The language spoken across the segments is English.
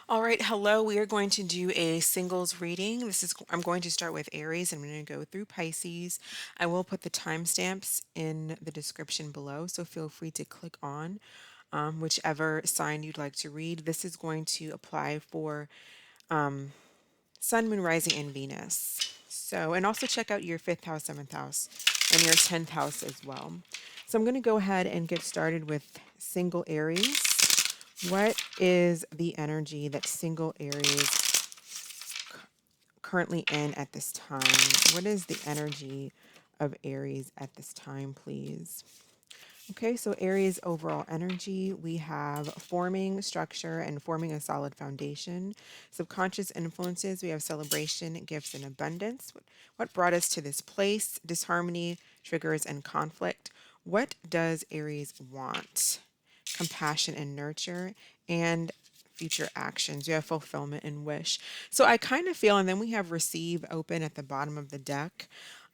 All right, hello. We are going to do a singles reading. I'm going to start with Aries. I'm going to go through Pisces. I will put the timestamps in the description below, so feel free to click on whichever sign you'd like to read. This is going to apply for Sun, Moon, Rising, and Venus. So, and also check out your fifth house, seventh house, and your 10th house as well. So I'm going to go ahead and get started with single Aries. What is the energy that single Aries currently in at this time? What is the energy of Aries at this time, please? Okay, so Aries overall energy, we have forming structure and forming a solid foundation. Subconscious influences, we have celebration, gifts, and abundance. What brought us to this place? Disharmony, triggers, and conflict. What does Aries want? Compassion and nurture, and future actions. You have fulfillment and wish. So I kind of feel, and then we have receive open at the bottom of the deck.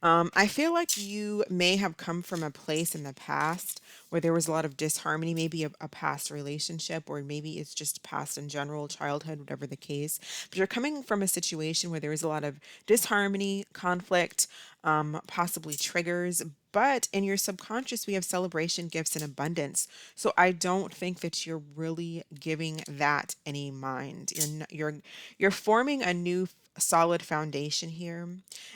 I feel like you may have come from a place in the past where there was a lot of disharmony, maybe a past relationship, or maybe it's just past in general, childhood, whatever the case. But you're coming from a situation where there was a lot of disharmony, conflict, possibly triggers. But in your subconscious, we have celebration, gifts, and abundance. So I don't think that you're really giving that any mind. You're forming a new solid foundation here,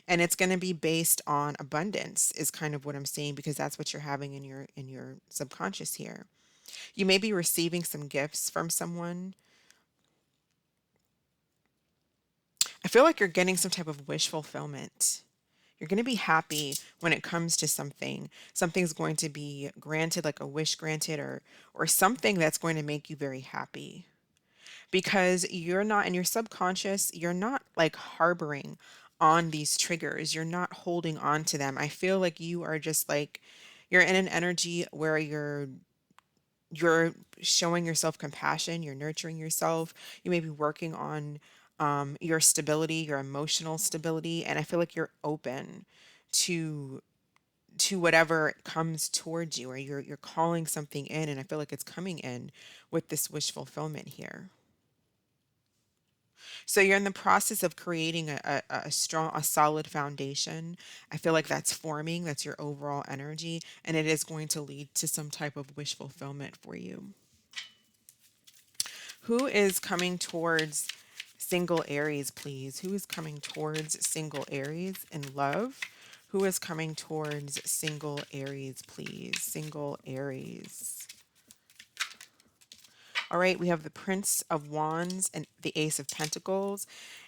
and it's going to be based on abundance is kind of what I'm saying, because that's what you're having in your subconscious here. You may be receiving some gifts from someone. I feel like you're getting some type of wish fulfillment. You're going to be happy when it comes to something. Something's going to be granted, like a wish granted, or something that's going to make you very happy, because you're not in your subconscious, you're not like harboring on these triggers. You're not holding on to them. I feel like you are just like you're in an energy where you're showing yourself compassion, you're nurturing yourself. You may be working on your stability, your emotional stability, and I feel like you're open to whatever comes towards you, or you're calling something in, and I feel like it's coming in with this wish fulfillment here. So you're in the process of creating a strong, a solid foundation. I feel like that's forming, that's your overall energy, and it is going to lead to some type of wish fulfillment for you. Who is coming towards single Aries, please? Who is coming towards single Aries in love? Who is coming towards single Aries, please? Single Aries. All right, we have the Prince of Wands and the Ace of Pentacles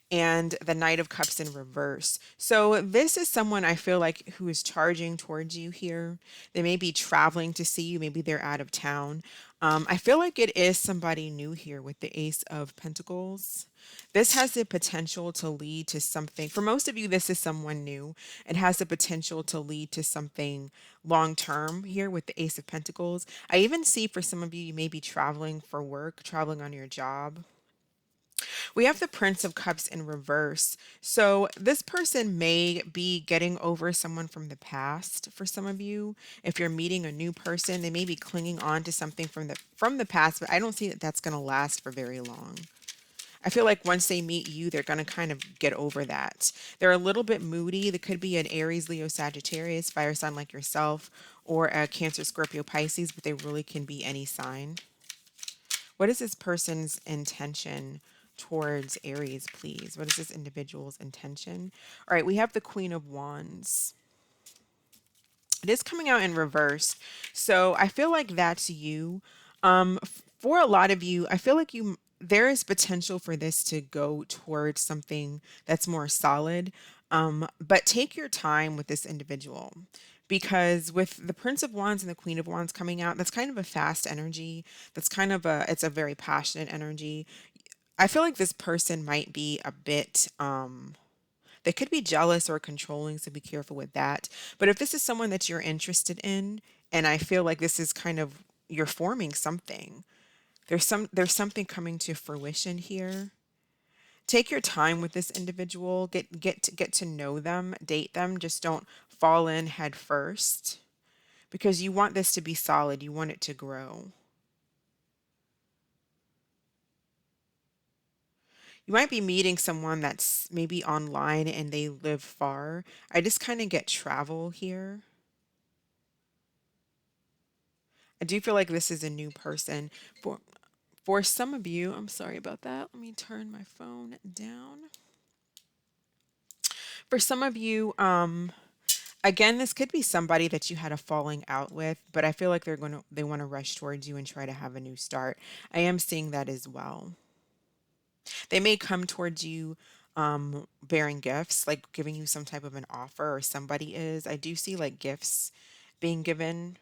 and the Knight of Cups in reverse. So this is someone I feel like who is charging towards you here. They may be traveling to see you. Maybe they're out of town. I feel like it is somebody new here with the Ace of Pentacles. This has the potential to lead to something. For most of you, this is someone new. It has the potential to lead to something long term here with the Ace of Pentacles. I even see for some of you, you may be traveling for work, traveling on your job. We have the Prince of Cups in reverse. So this person may be getting over someone from the past for some of you. If you're meeting a new person, they may be clinging on to something from the past, but I don't see that that's going to last for very long. I feel like once they meet you, they're going to kind of get over that. They're a little bit moody. They could be an Aries, Leo, Sagittarius, fire sign like yourself, or a Cancer, Scorpio, Pisces, but they really can be any sign. What is this person's intention towards Aries, please? What is this individual's intention? All right, we have the Queen of Wands. It is coming out in reverse. So I feel like that's you. For a lot of you, I feel like there is potential for this to go towards something that's more solid. But take your time with this individual, because with the Prince of Wands and the Queen of Wands coming out, that's kind of a fast energy. That's kind of it's a very passionate energy. I feel like this person might be a bit they could be jealous or controlling, so be careful with that. But if this is someone that you're interested in, and I feel like this is kind of you're forming something. There's something coming to fruition here. Take your time with this individual. Get to know them, date them. Just don't fall in head first, because you want this to be solid. You want it to grow. You might be meeting someone that's maybe online and they live far. I just kind of get travel here. I do feel like this is a new person. For for some of you, I'm sorry about that. Let me turn my phone down. For some of you, again, this could be somebody that you had a falling out with, but I feel like they want to rush towards you and try to have a new start. I am seeing that as well. They may come towards you bearing gifts, like giving you some type of an offer, or somebody is. I do see like gifts being given.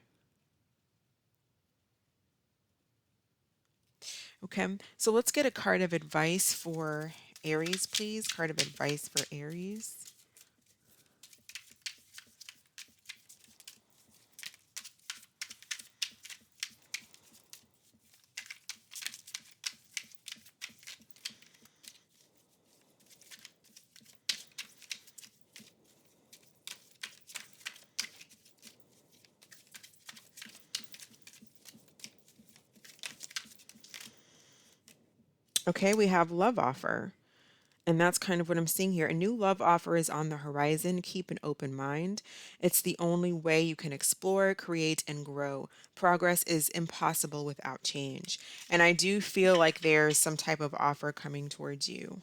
Okay, so let's get a card of advice for Aries, please. Card of advice for Aries. Okay, we have love offer. And that's kind of what I'm seeing here. A new love offer is on the horizon. Keep an open mind. It's the only way you can explore, create, and grow. Progress is impossible without change. And I do feel like there's some type of offer coming towards you.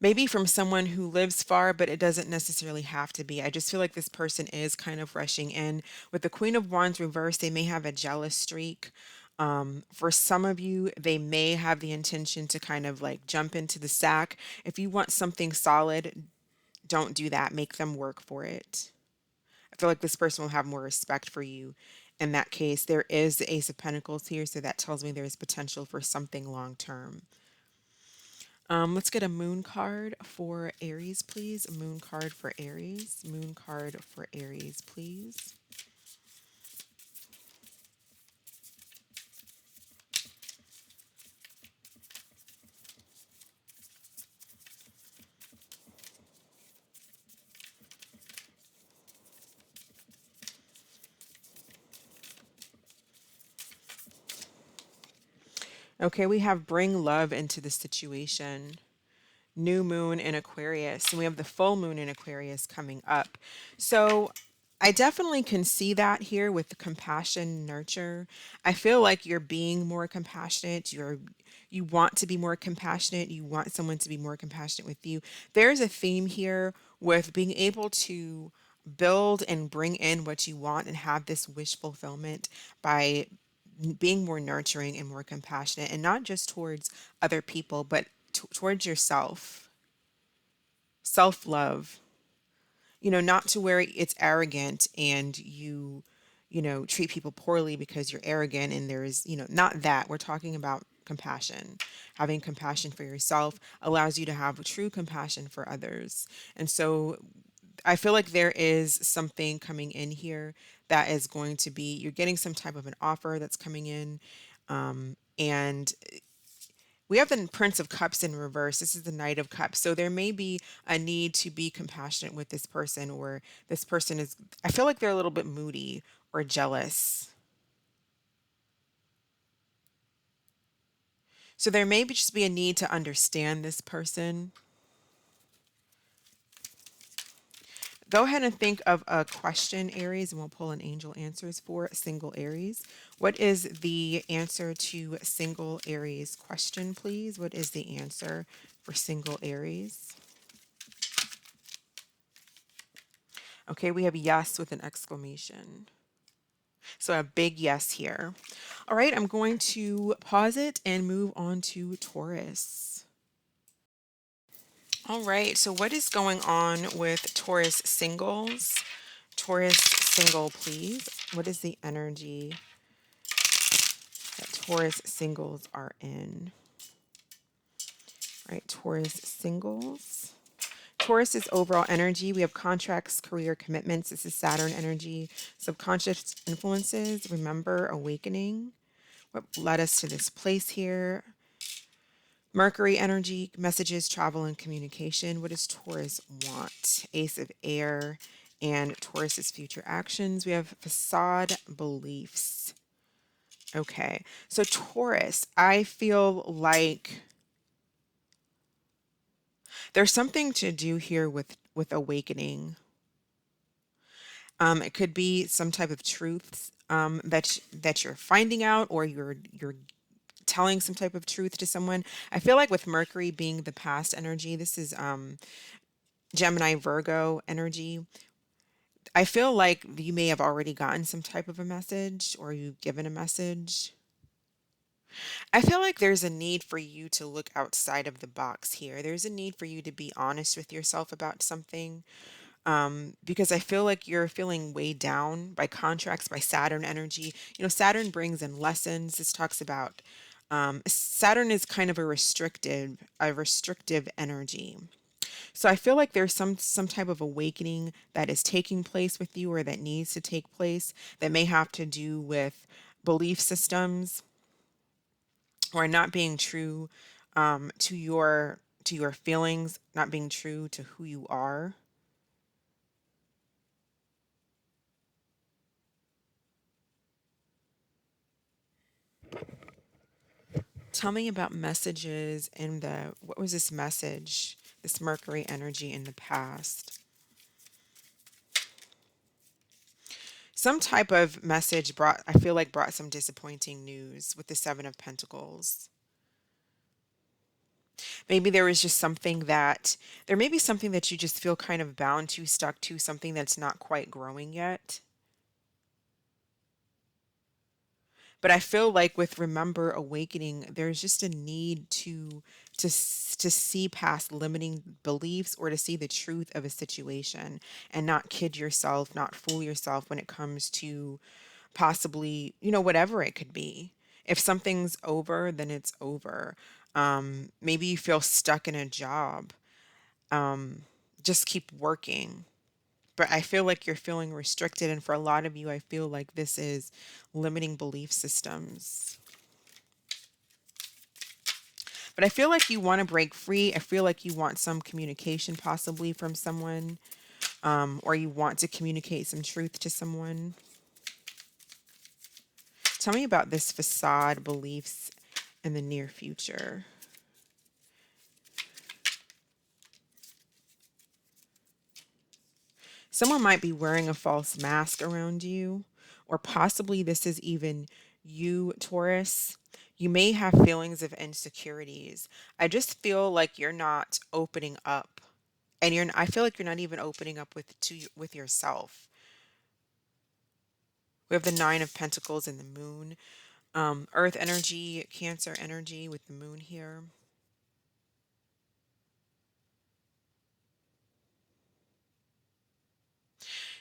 Maybe from someone who lives far, but it doesn't necessarily have to be. I just feel like this person is kind of rushing in. With the Queen of Wands reversed, they may have a jealous streak. For some of you, they may have the intention to kind of like jump into the sack. If you want something solid, don't do that. Make them work for it. I feel like this person will have more respect for you. In that case, there is the Ace of Pentacles here, so that tells me there is potential for something long term. Let's get a moon card for Aries, please. A moon card for Aries. Moon card for Aries, please. Okay, we have bring love into the situation. New moon in Aquarius, and we have the full moon in Aquarius coming up. So I definitely can see that here with the compassion, nurture. I feel like you're being more compassionate. You want to be more compassionate. You want someone to be more compassionate with you. There's a theme here with being able to build and bring in what you want and have this wish fulfillment by being more nurturing and more compassionate, and not just towards other people, but towards yourself. Self love, not to where it's arrogant and treat people poorly because you're arrogant, and there's, not that. We're talking about compassion. Having compassion for yourself allows you to have true compassion for others. And so I feel like there is something coming in here that is going to be, you're getting some type of an offer that's coming in. And we have the Prince of Cups in reverse. This is the Knight of Cups. So there may be a need to be compassionate with this person, or this person is, I feel like they're a little bit moody or jealous. So there may just be a need to understand this person. Go ahead and think of a question, Aries, and we'll pull an angel answers for single Aries. What is the answer to single Aries question, please? What is the answer for single Aries? Okay, we have yes with an exclamation. So a big yes here. All right, I'm going to pause it and move on to Taurus. All right, so what is going on with Taurus singles? Taurus single, please. What is the energy that Taurus singles are in? All right, Taurus singles. Taurus's overall energy, we have contracts, career, commitments. This is Saturn energy. Subconscious influences, remember, awakening. What led us to this place here? Mercury energy, messages, travel, and communication. What does Taurus want? Ace of Air and Taurus's future actions. We have facade beliefs. Okay, so Taurus, I feel like There's something to do here with awakening. It could be some type of truths that you're finding out, or you're telling some type of truth to someone. I feel like with Mercury being the past energy, this is Gemini Virgo energy. I feel like you may have already gotten some type of a message, or you've given a message. I feel like there's a need for you to look outside of the box here. There's a need for you to be honest with yourself about something. Because I feel like you're feeling weighed down by contracts, by Saturn energy. You know, Saturn brings in lessons. This talks about Saturn is kind of a restrictive energy. So I feel like there's some type of awakening that is taking place with you, or that needs to take place, that may have to do with belief systems, or not being true to your feelings, not being true to who you are. Tell me about messages in the, what was this message, this Mercury energy in the past? Some type of message brought, I feel like brought some disappointing news with the Seven of Pentacles. Maybe there was just something that, there may be something that you just feel kind of bound to, stuck to, something that's not quite growing yet. But I feel like with Remember Awakening, there's just a need to see past limiting beliefs, or to see the truth of a situation, and not kid yourself, not fool yourself when it comes to possibly, whatever it could be. If something's over, then it's over. Maybe you feel stuck in a job. Just keep working. But I feel like you're feeling restricted. And for a lot of you, I feel like this is limiting belief systems. But I feel like you want to break free. I feel like you want some communication possibly from someone, or you want to communicate some truth to someone. Tell me about this facade beliefs in the near future. Someone might be wearing a false mask around you, or possibly this is even you, Taurus. You may have feelings of insecurities. I just feel like you're not opening up, and I feel like you're not even opening up with yourself. We have the Nine of Pentacles and the Moon, Earth energy, Cancer energy with the Moon here.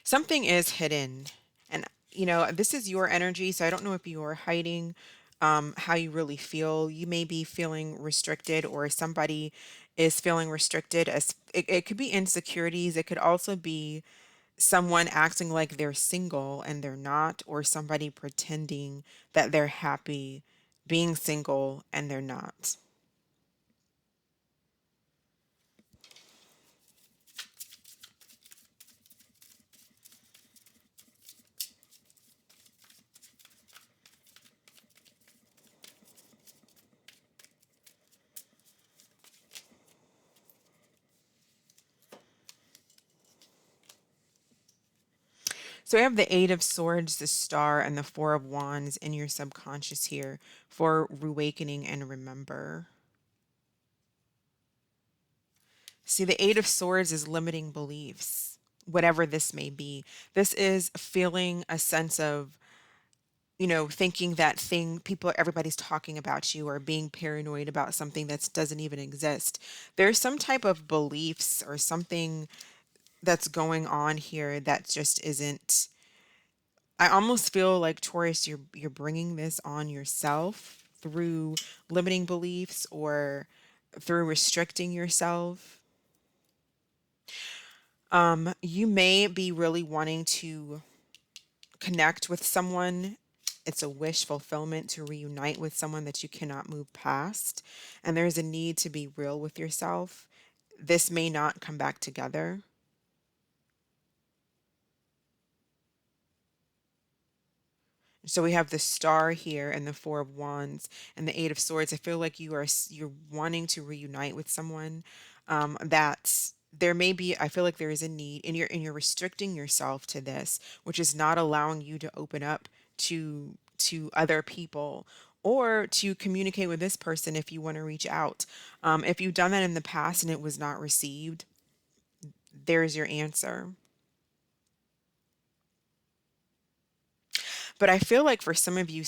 Something is hidden, and this is your energy, so I don't know if you're hiding how you really feel. You may be feeling restricted, or somebody is feeling restricted. As it could be insecurities. It could also be someone acting like they're single and they're not, or somebody pretending that they're happy being single and they're not. So we have the Eight of Swords, the Star, and the Four of Wands in your subconscious here for reawakening and remember. See, the Eight of Swords is limiting beliefs, whatever this may be. This is feeling a sense of, thinking that everybody's talking about you, or being paranoid about something that doesn't even exist. There's some type of beliefs or something that's going on here that just isn't. I almost feel like, Taurus, you're bringing this on yourself through limiting beliefs, or through restricting yourself. You may be really wanting to connect with someone. It's a wish fulfillment to reunite with someone that you cannot move past. And there's a need to be real with yourself. This may not come back together. So we have the Star here and the Four of Wands and the Eight of Swords. I feel like you're wanting to reunite with someone that there may be. I feel like there is a need, and you're restricting yourself to this, which is not allowing you to open up to other people or to communicate with this person if you want to reach out. If you've done that in the past and it was not received, there's your answer. But I feel like for some of you,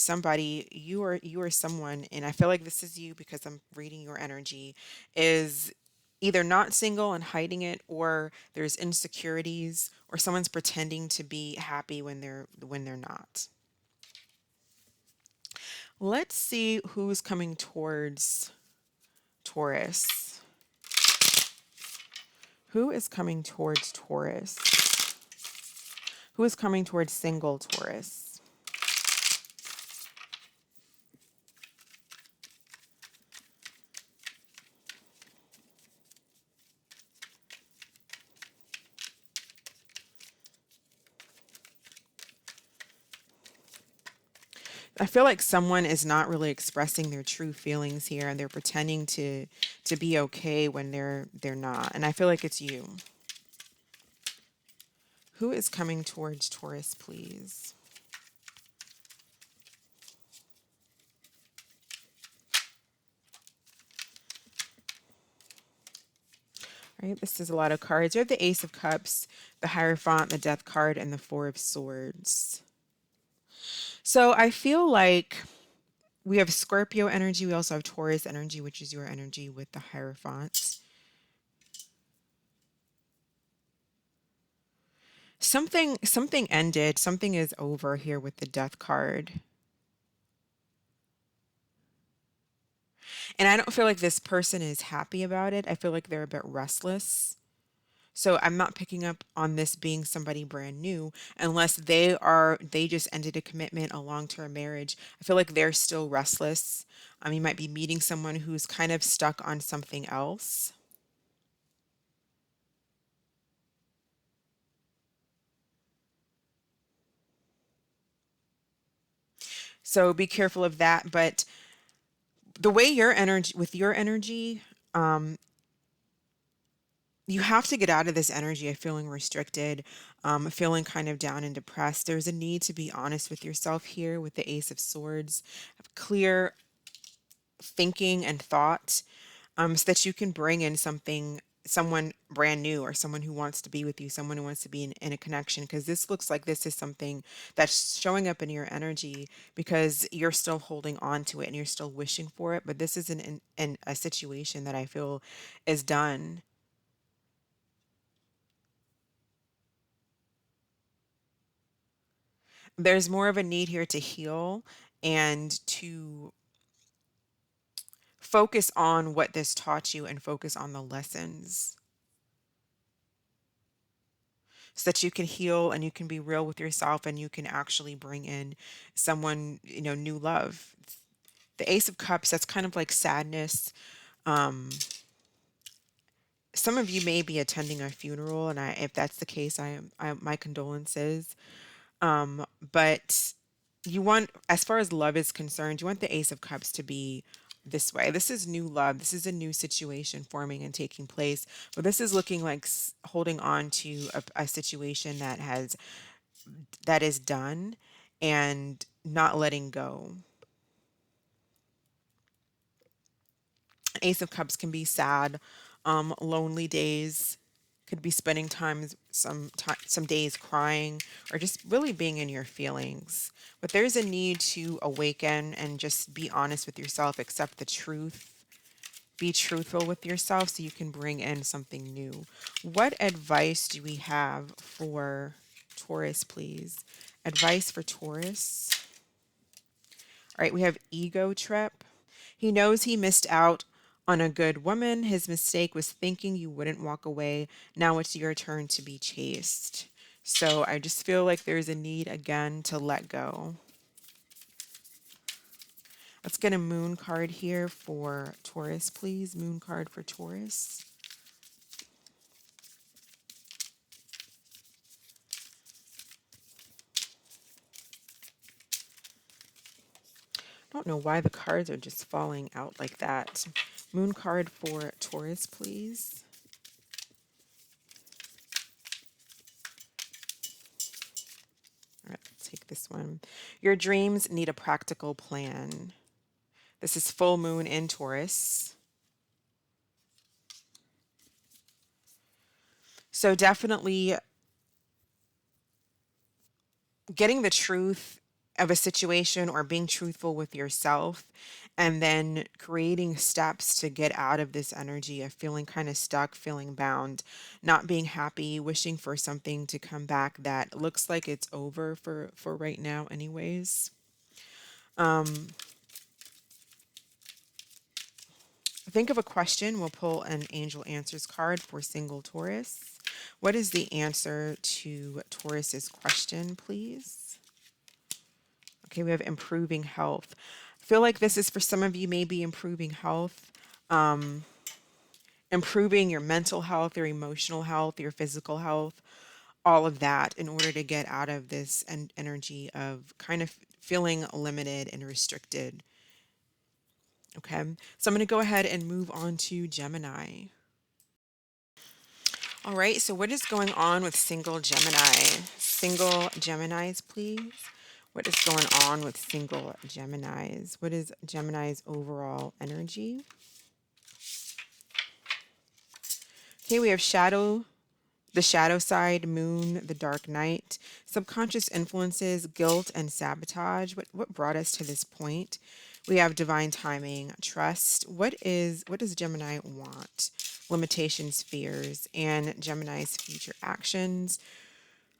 you are someone, and I feel like this is you because I'm reading your energy, is either not single and hiding it, or there's insecurities, or someone's pretending to be happy when they're not. Let's see who's coming towards Taurus. Who is coming towards Taurus? Who is coming towards single Taurus? I feel like someone is not really expressing their true feelings here, and they're pretending to be okay when they're not. And I feel like it's you. Who is coming towards Taurus, please? All right, this is a lot of cards. You have the Ace of Cups, the Hierophant, the Death card, and the Four of Swords. So I feel like we have Scorpio energy. We also have Taurus energy, which is your energy with the Hierophant. Something ended. Something is over here with the Death card. And I don't feel like this person is happy about it. I feel like they're a bit restless. So I'm not picking up on this being somebody brand new unless they just ended a commitment, a long-term marriage. I feel like they're still restless. You might be meeting someone who's kind of stuck on something else. So be careful of that. But the way your energy, you have to get out of this energy of feeling restricted, feeling kind of down and depressed. There's a need to be honest with yourself here with the Ace of Swords, have clear thinking and thought, so that you can bring in someone brand new, or someone who wants to be with you, someone who wants to be in a connection. Because this looks like this is something that's showing up in your energy because you're still holding on to it and you're still wishing for it. But this is in a situation that I feel is done. There's more of a need here to heal and to focus on what this taught you and focus on the lessons so that you can heal and you can be real with yourself and you can actually bring in someone, new love. The Ace of Cups, that's kind of like sadness. Um, some of you may be attending a funeral, and if that's the case, my condolences. But you want, as far as love is concerned, you want the Ace of Cups to be this way. This is new love. This is a new situation forming and taking place. But this is looking like holding on to a situation that is done and not letting go. Ace of Cups can be sad, lonely days. Could be spending some days crying or just really being in your feelings. But there's a need to awaken and just be honest with yourself, accept the truth, be truthful with yourself so you can bring in something new. What advice do we have for Taurus, please? Advice for Taurus. All right, we have ego trip. He knows he missed out on a good woman. His mistake was thinking you wouldn't walk away. Now it's your turn to be chased. So I just feel like there's a need again to let go. Let's get a moon card here for Taurus, please. Moon card for Taurus. I don't know why the cards are just falling out like that. Moon card for Taurus, please. All right, let's take this one. Your dreams need a practical plan. This is full moon in Taurus. So definitely getting the truth of a situation or being truthful with yourself, and then creating steps to get out of this energy of feeling kind of stuck, feeling bound, not being happy, wishing for something to come back that looks like it's over for right now anyways. Think of a question. We'll pull an angel answers card for single Taurus. What is the answer to Taurus's question, please? Okay, we have improving health. I feel like this is for some of you, maybe improving health, improving your mental health, your emotional health, your physical health, all of that in order to get out of this energy of kind of feeling limited and restricted. Okay, so I'm going to go ahead and move on to Gemini. All right, so what is going on with single Gemini? Single Geminis, please. What is going on with single Geminis? What is Gemini's overall energy? Okay, we have the shadow side, moon, the dark night, subconscious influences, guilt, and sabotage. What brought us to this point? We have divine timing, trust. What does Gemini want? Limitations, fears, and Gemini's future actions.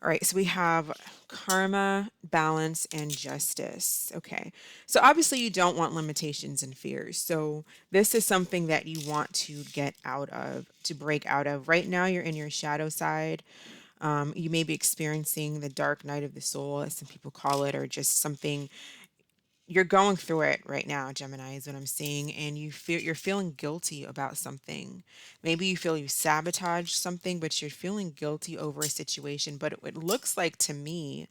All right, so we have karma, balance, and justice. Okay, so obviously you don't want limitations and fears. So this is something that you want to get out of, to break out of. Right now, you're in your shadow side. You may be experiencing the dark night of the soul, as some people call it, or just something you're going through it right now, Gemini, is what I'm seeing, and you're feeling guilty about something. Maybe you feel you sabotaged something, but you're feeling guilty over a situation. But it looks like to me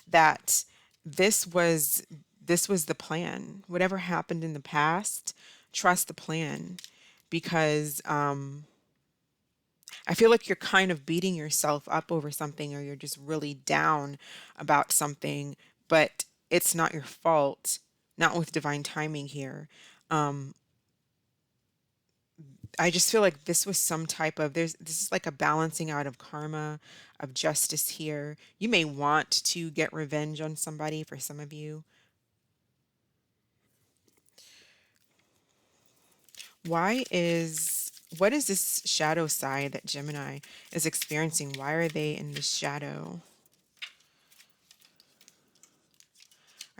that this was this was the plan. Whatever happened in the past, trust the plan, because I feel like you're kind of beating yourself up over something, or you're just really down about something, but it's not your fault. Not with divine timing here. Um, I just feel like this was some type of this is like a balancing out of karma, of justice here. You may want to get revenge on somebody for some of you. What is this shadow side that Gemini is experiencing? Why are they in the shadow?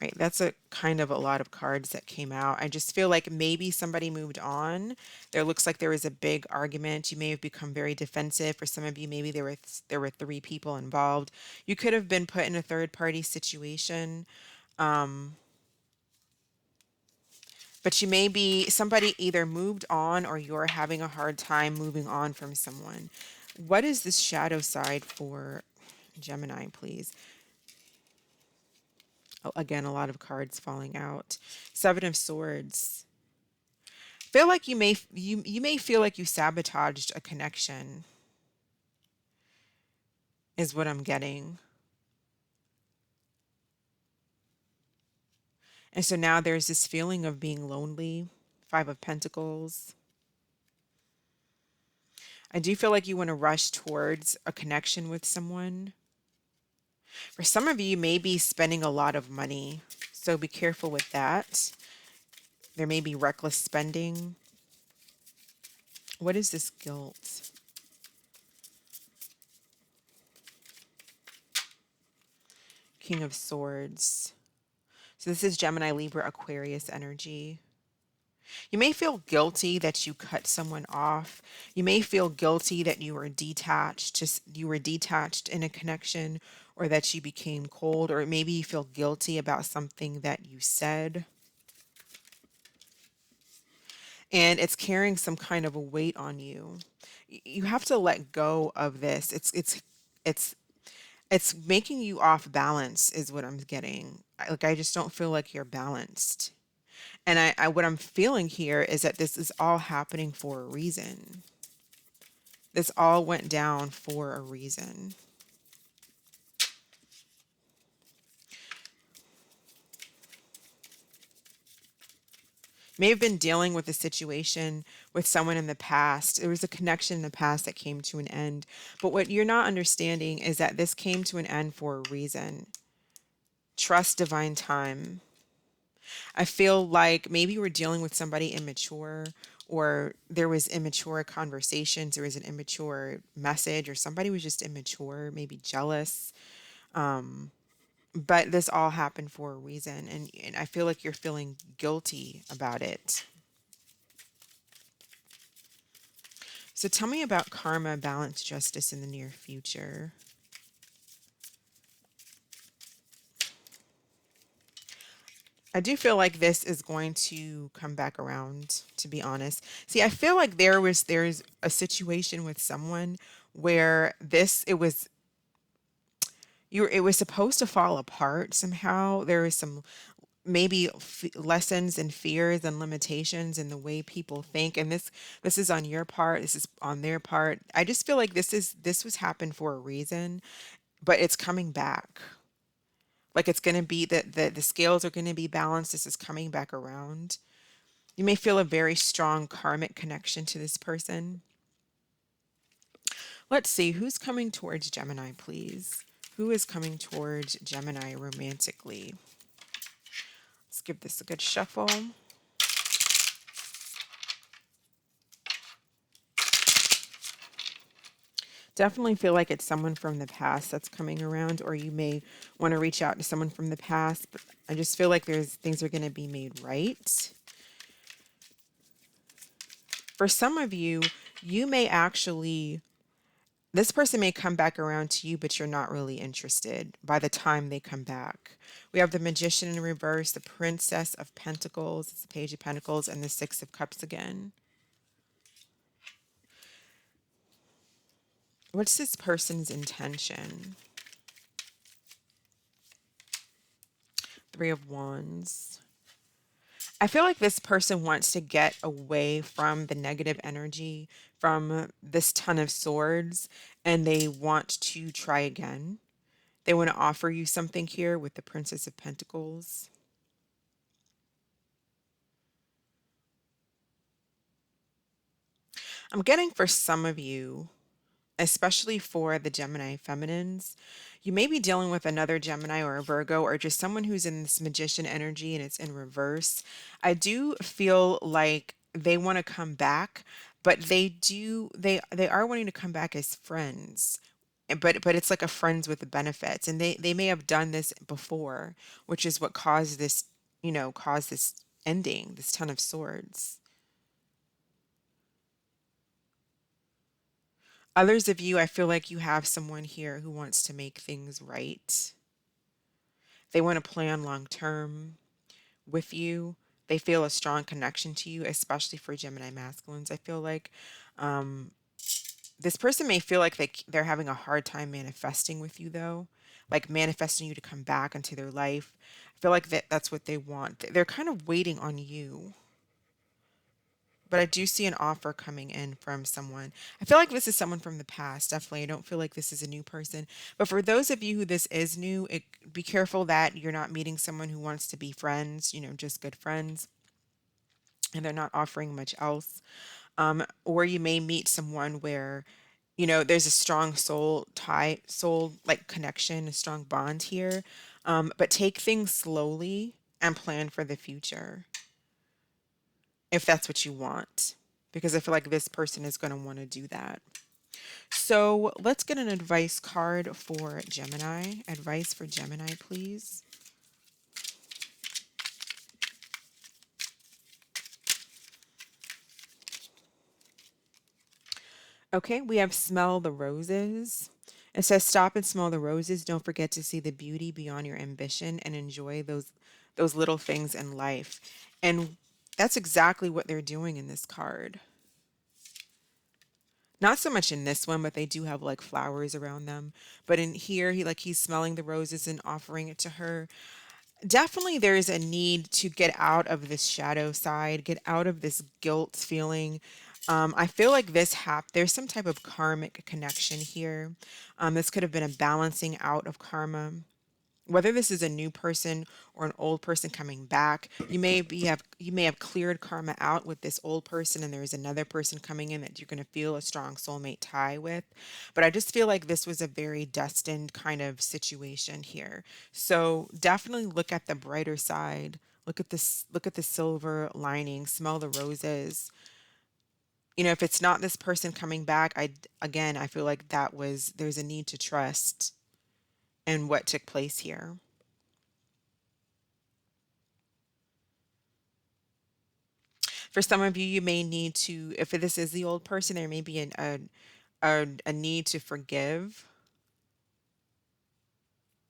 Right, that's a kind of a lot of cards that came out. I just feel like maybe somebody moved on. There looks like there was a big argument. You may have become very defensive. For some of you, maybe there were three people involved. You could have been put in a third party situation. Um, but you may be somebody either moved on, or you're having a hard time moving on from someone. What is this shadow side for Gemini, please? Oh, again, a lot of cards falling out. Seven of Swords. Feel like you may feel like you sabotaged a connection, is what I'm getting. And so now there's this feeling of being lonely. Five of Pentacles. I do feel like you want to rush towards a connection with someone. For some of you, you may be spending a lot of money, so be careful with that. There may be reckless spending. What is this guilt? King of Swords. So this is Gemini, Libra, Aquarius energy. You may feel guilty that you cut someone off. You may feel guilty that you were detached in a connection, or that you became cold, or maybe you feel guilty about something that you said. And it's carrying some kind of a weight on you. You have to let go of this. It's it's making you off balance, is what I'm getting. Like, I just don't feel like you're balanced. And what I'm feeling here is that this is all happening for a reason. This all went down for a reason. May have been dealing with a situation with someone in the past. There was a connection in the past that came to an end. But what you're not understanding is that this came to an end for a reason. Trust divine time. I feel like maybe you were dealing with somebody immature, or there was immature conversations, there was an immature message, or somebody was just immature, maybe jealous. But this all happened for a reason. And I feel like you're feeling guilty about it. So tell me about karma, balance, justice in the near future. I do feel like this is going to come back around, to be honest. See, I feel like there's a situation with someone where it was supposed to fall apart somehow. There was some maybe lessons and fears and limitations in the way people think, and this is on your part, this is on their part. I just feel like this was happened for a reason, but it's coming back. Like it's going to be that the scales are going to be balanced. This is coming back around. You may feel a very strong karmic connection to this person. Let's see who's coming towards Gemini, please. Who is coming towards Gemini romantically? Let's give this a good shuffle. Definitely feel like it's someone from the past that's coming around, or you may want to reach out to someone from the past. But I just feel like there's things are going to be made right. For some of you, you may actually, this person may come back around to you, but you're not really interested by the time they come back. We have the Magician in reverse, the Princess of Pentacles, it's the Page of Pentacles, and the Six of Cups again. What's this person's intention? Three of Wands. I feel like this person wants to get away from the negative energy, from this Ton of Swords, and they want to try again. They want to offer you something here with the Princess of Pentacles. I'm getting for some of you, especially for the Gemini feminines, you may be dealing with another Gemini or a Virgo, or just someone who's in this Magician energy and it's in reverse. I do feel like they want to come back, but they are wanting to come back as friends. But it's like a friends with the benefits, and they may have done this before, which is what caused this, caused this ending, this Ton of Swords. Others of you, I feel like you have someone here who wants to make things right. They want to plan long term with you. They feel a strong connection to you, especially for Gemini masculines. I feel like um, this person may feel like they're having a hard time manifesting with you, though, like manifesting you to come back into their life. I feel like that's what they want. They're kind of waiting on you. But I do see an offer coming in from someone. I feel like this is someone from the past. Definitely. I don't feel like this is a new person. But for those of you who this is new, be careful that you're not meeting someone who wants to be friends, just good friends, and they're not offering much else. Or you may meet someone where, there's a strong soul tie, soul like connection, a strong bond here. But take things slowly and plan for the future, if that's what you want, because I feel like this person is going to want to do that. So let's get an advice card for Gemini. Advice for Gemini, please. Okay, we have Smell the Roses. It says stop and smell the roses. Don't forget to see the beauty beyond your ambition and enjoy those little things in life. And that's exactly what they're doing in this card. Not so much in this one, but they do have like flowers around them. But in here, he's smelling the roses and offering it to her. definitely there's a need to get out of this shadow side, get out of this guilt feeling. I feel like there's some type of karmic connection here. This could have been a balancing out of karma. Whether this is a new person or an old person coming back, you may have cleared karma out with this old person, and there's another person coming in that you're going to feel a strong soulmate tie with. But I just feel like this was a very destined kind of situation here. So definitely look at the brighter side. Look at the silver lining, smell the roses. You know, if it's not this person coming back, I feel like there's a need to trust in what took place here. For some of you, you may need to, if this is the old person, there may be a need to forgive,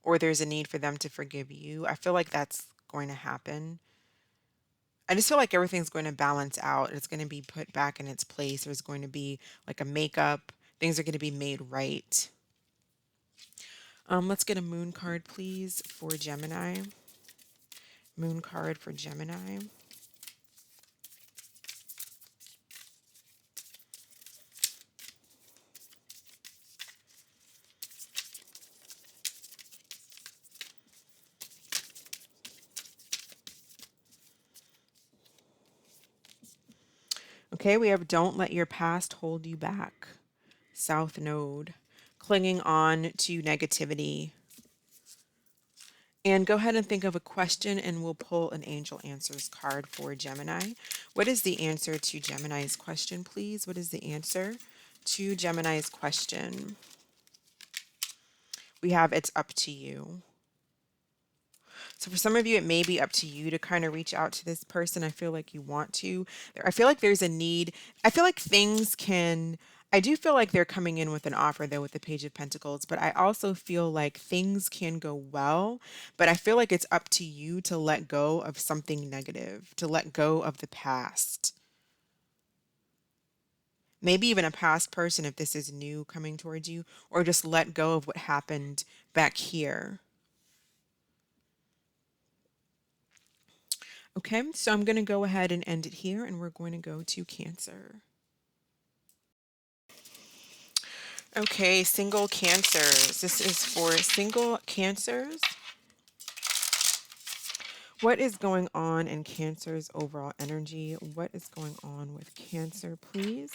or there's a need for them to forgive you. I feel like that's going to happen. I just feel like everything's going to balance out. It's going to be put back in its place. There's going to be like a makeup. Things are going to be made right. Let's get a moon card, please, for Gemini. Moon card for Gemini. Okay, we have don't let your past hold you back. South Node. Clinging on to negativity. And go ahead and think of a question, and we'll pull an Angel Answers card for Gemini. What is the answer to Gemini's question, please? What is the answer to Gemini's question? We have it's up to you. So for some of you, it may be up to you to kind of reach out to this person. I feel like you want to. I feel like there's a need. I feel like I do feel like they're coming in with an offer though with the Page of Pentacles, but I also feel like things can go well, but I feel like it's up to you to let go of something negative, to let go of the past. Maybe even a past person if this is new coming towards you, or just let go of what happened back here. Okay, so I'm going to go ahead and end it here, and we're going to go to Cancer. Okay, single Cancers. This is for single Cancers. What is going on in Cancer's overall energy? What is going on with Cancer, please?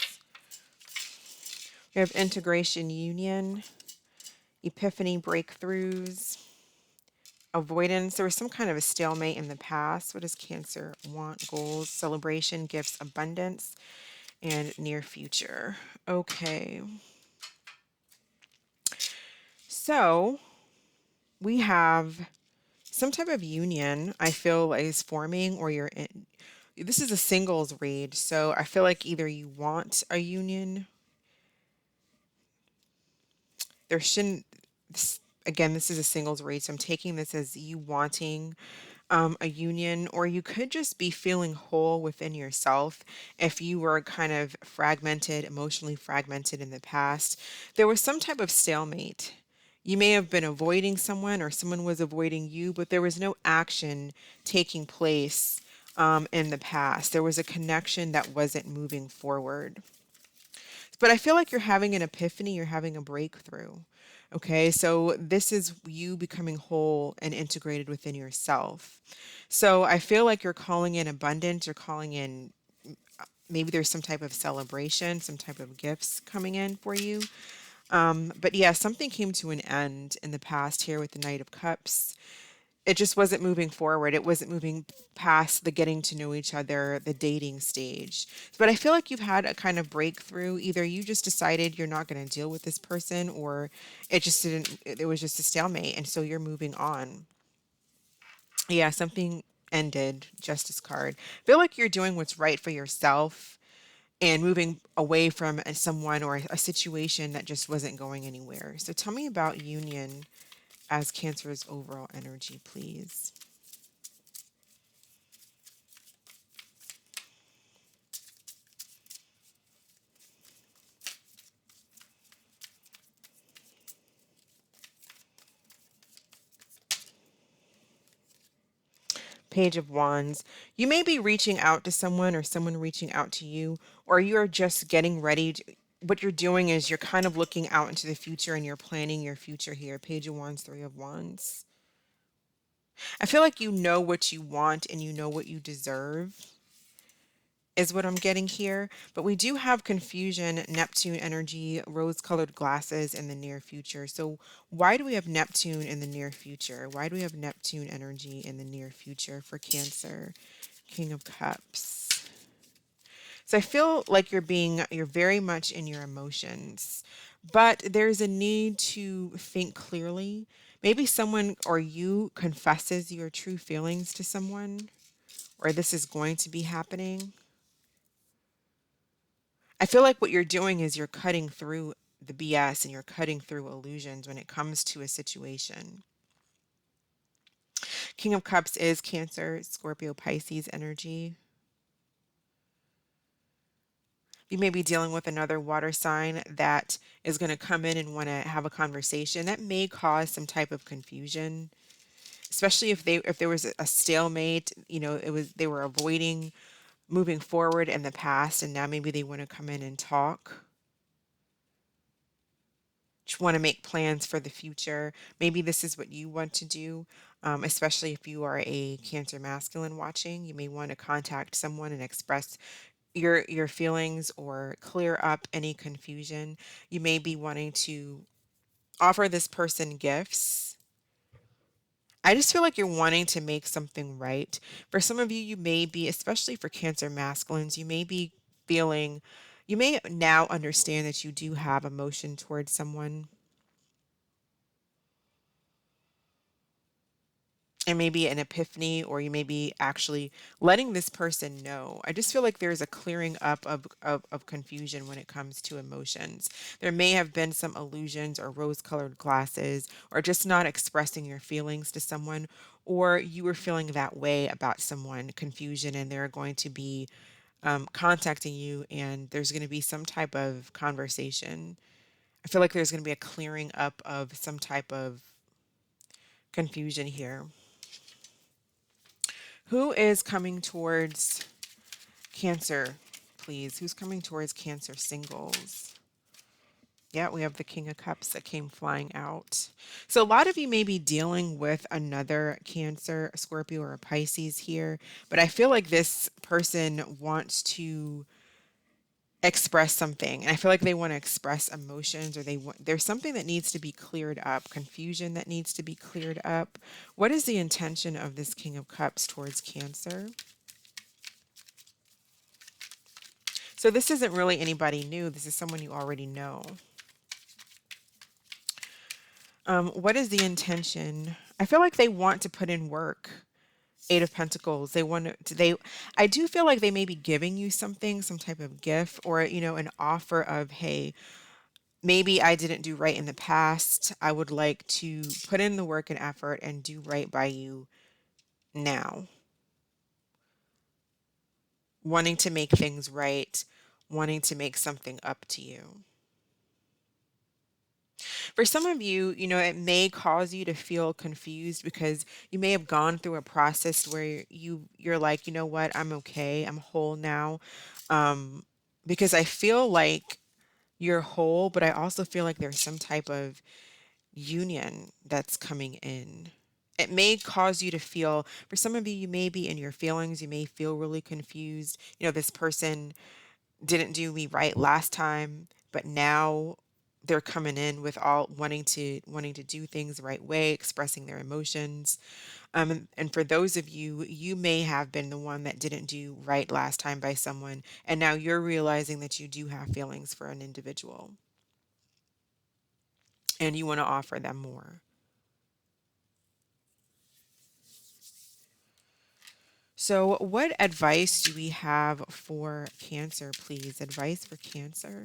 We have integration, union, epiphany, breakthroughs, avoidance. There was some kind of a stalemate in the past. What does Cancer want? Goals, celebration, gifts, abundance, and near future. Okay. So we have some type of union I feel is forming, or you're in. This is a singles read, so I feel like either you want a union. There shouldn't. Again, this is a singles read, so I'm taking this as you wanting a union, or you could just be feeling whole within yourself. If you were kind of fragmented, emotionally fragmented in the past, there was some type of stalemate. You may have been avoiding someone, or someone was avoiding you, but there was no action taking place in the past. There was a connection that wasn't moving forward. But I feel like you're having an epiphany, you're having a breakthrough. Okay, so this is you becoming whole and integrated within yourself. So I feel like you're calling in abundance, you're calling in, maybe there's some type of celebration, some type of gifts coming in for you. But yeah, something came to an end in the past here with the Knight of Cups. It just wasn't moving forward. It wasn't moving past the getting to know each other, the dating stage. But I feel like you've had a kind of breakthrough. Either you just decided you're not going to deal with this person, or it just didn't, it was just a stalemate. And so you're moving on. Yeah, something ended, Justice card. I feel like you're doing what's right for yourself and moving away from someone or a situation that just wasn't going anywhere. So tell me about union as Cancer's overall energy, please. Page of Wands. You may be reaching out to someone or someone reaching out to you, or you're just getting ready. What you're doing is you're kind of looking out into the future and you're planning your future here. Page of Wands, Three of Wands. I feel like you know what you want and you know what you deserve, is what I'm getting here. But we do have confusion, Neptune energy, rose-colored glasses in the near future. So why do we have Neptune in the near future? Why do we have Neptune energy in the near future for Cancer? King of Cups. So I feel like you're very much in your emotions, but there's a need to think clearly. Maybe someone or you confesses your true feelings to someone, or this is going to be happening. I feel like what you're doing is you're cutting through the BS and you're cutting through illusions when it comes to a situation. King of Cups is Cancer, Scorpio, Pisces energy. You may be dealing with another water sign that is going to come in and want to have a conversation that may cause some type of confusion, especially if there was a stalemate, they were avoiding moving forward in the past and now maybe they want to come in and talk. Just want to make plans for the future. Maybe this is what you want to do, especially if you are a Cancer masculine watching. You may want to contact someone and express your feelings or clear up any confusion. You may be wanting to offer this person gifts. I just feel like you're wanting to make something right. For some of you, you may be, especially for Cancer masculines, you may be feeling, you may now understand that you do have emotion towards someone. And maybe an epiphany, or you may be actually letting this person know. I just feel like there's a clearing up of confusion when it comes to emotions. There may have been some illusions or rose-colored glasses, or just not expressing your feelings to someone, or you were feeling that way about someone, confusion, and they're going to be contacting you, and there's going to be some type of conversation. I feel like there's going to be a clearing up of some type of confusion here. Who is coming towards Cancer, please? Who's coming towards Cancer singles? Yeah, we have the King of Cups that came flying out. So a lot of you may be dealing with another Cancer, a Scorpio, or a Pisces here, but I feel like this person wants to express something, and I feel like they want to express emotions, or there's something that needs to be cleared up, confusion that needs to be cleared up. What is the intention of this King of Cups towards Cancer? So this isn't really anybody new. This is someone you already know. What is the intention? I feel like they want to put in work. Eight of Pentacles. They want to, I do feel like they may be giving you something, some type of gift, or, an offer of, hey, maybe I didn't do right in the past. I would like to put in the work and effort and do right by you now. Wanting to make things right, wanting to make something up to you. For some of you, it may cause you to feel confused because you may have gone through a process where you're like, you know what, I'm okay, I'm whole now. Um, because I feel like you're whole, but I also feel like there's some type of union that's coming in. It may cause you to feel, for some of you, you may be in your feelings, you may feel really confused. This person didn't do me right last time, but now they're coming in with all wanting to do things the right way, expressing their emotions. And for those of you, you may have been the one that didn't do right last time by someone, and now you're realizing that you do have feelings for an individual, and you want to offer them more. So, what advice do we have for Cancer, please? Advice for Cancer.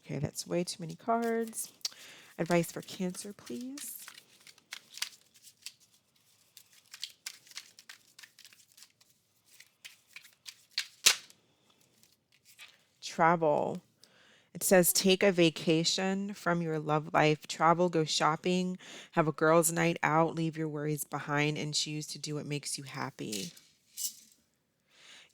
Okay, that's way too many cards. Advice for Cancer, please. Travel. It says take a vacation from your love life, travel, go shopping, have a girls' night out, leave your worries behind, and choose to do what makes you happy.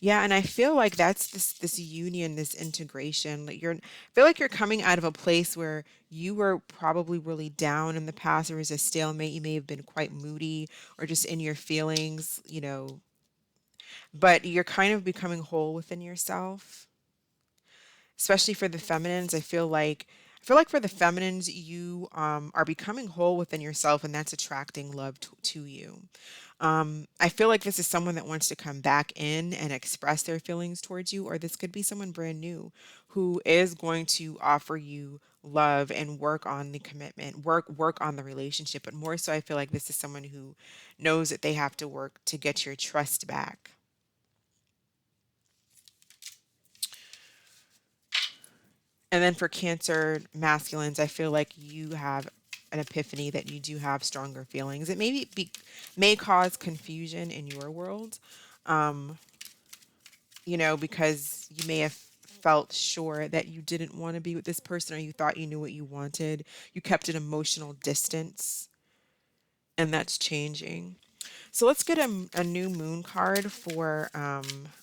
Yeah, and I feel like that's this union, this integration. Like I feel like you're coming out of a place where you were probably really down in the past. There was a stalemate. You may have been quite moody or just in your feelings, but you're kind of becoming whole within yourself. Especially for the feminines, I feel like for the feminines, you are becoming whole within yourself, and that's attracting love to you. I feel like this is someone that wants to come back in and express their feelings towards you, or this could be someone brand new who is going to offer you love and work on the commitment, work on the relationship. But more so, I feel like this is someone who knows that they have to work to get your trust back. And then for Cancer masculines, I feel like you have an epiphany that you do have stronger feelings. It may cause confusion in your world, um, because you may have felt sure that you didn't want to be with this person or you thought you knew what you wanted. You kept an emotional distance, and that's changing. So let's get a new moon card for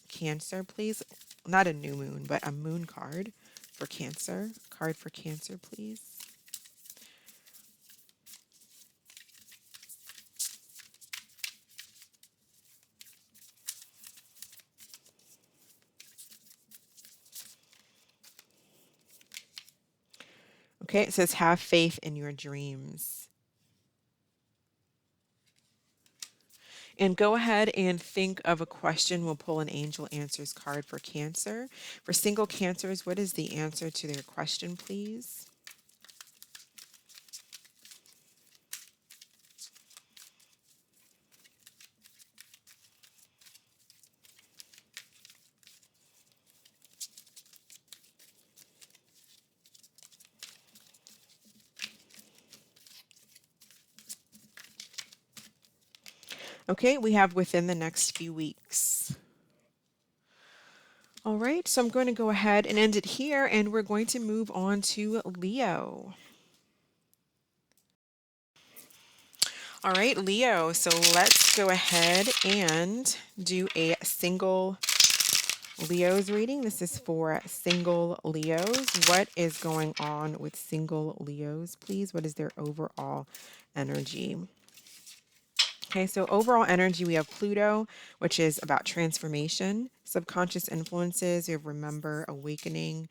Cancer, please. Not a new moon, but a moon card for Cancer. Card for Cancer, please. Okay, it says have faith in your dreams. And go ahead and think of a question. We'll pull an angel answers card for Cancer. For single Cancers, what is the answer to their question, please? Okay, we have within the next few weeks. All right, so I'm going to go ahead and end it here, and we're going to move on to Leo. All right, Leo, so let's go ahead and do a single Leo's reading. This is for single Leos. What is going on with single Leos, please? What is their overall energy? Okay, so overall energy, we have Pluto, which is about transformation, subconscious influences. We have remember, awakening.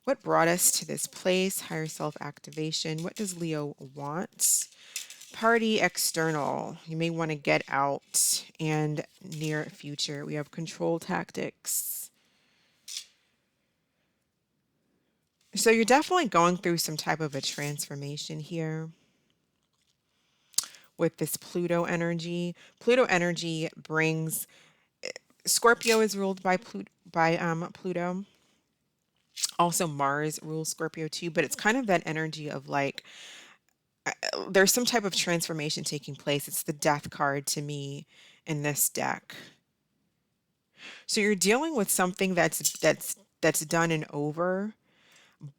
What brought us to this place? Higher self activation. What does Leo want? Party, external. You may want to get out. And near future, we have control tactics. So you're definitely going through some type of a transformation here with this Pluto energy. Pluto energy brings Scorpio is ruled by Pluto. Also Mars rules Scorpio too, but it's kind of that energy of like there's some type of transformation taking place. It's the death card to me in this deck. So you're dealing with something that's done and over.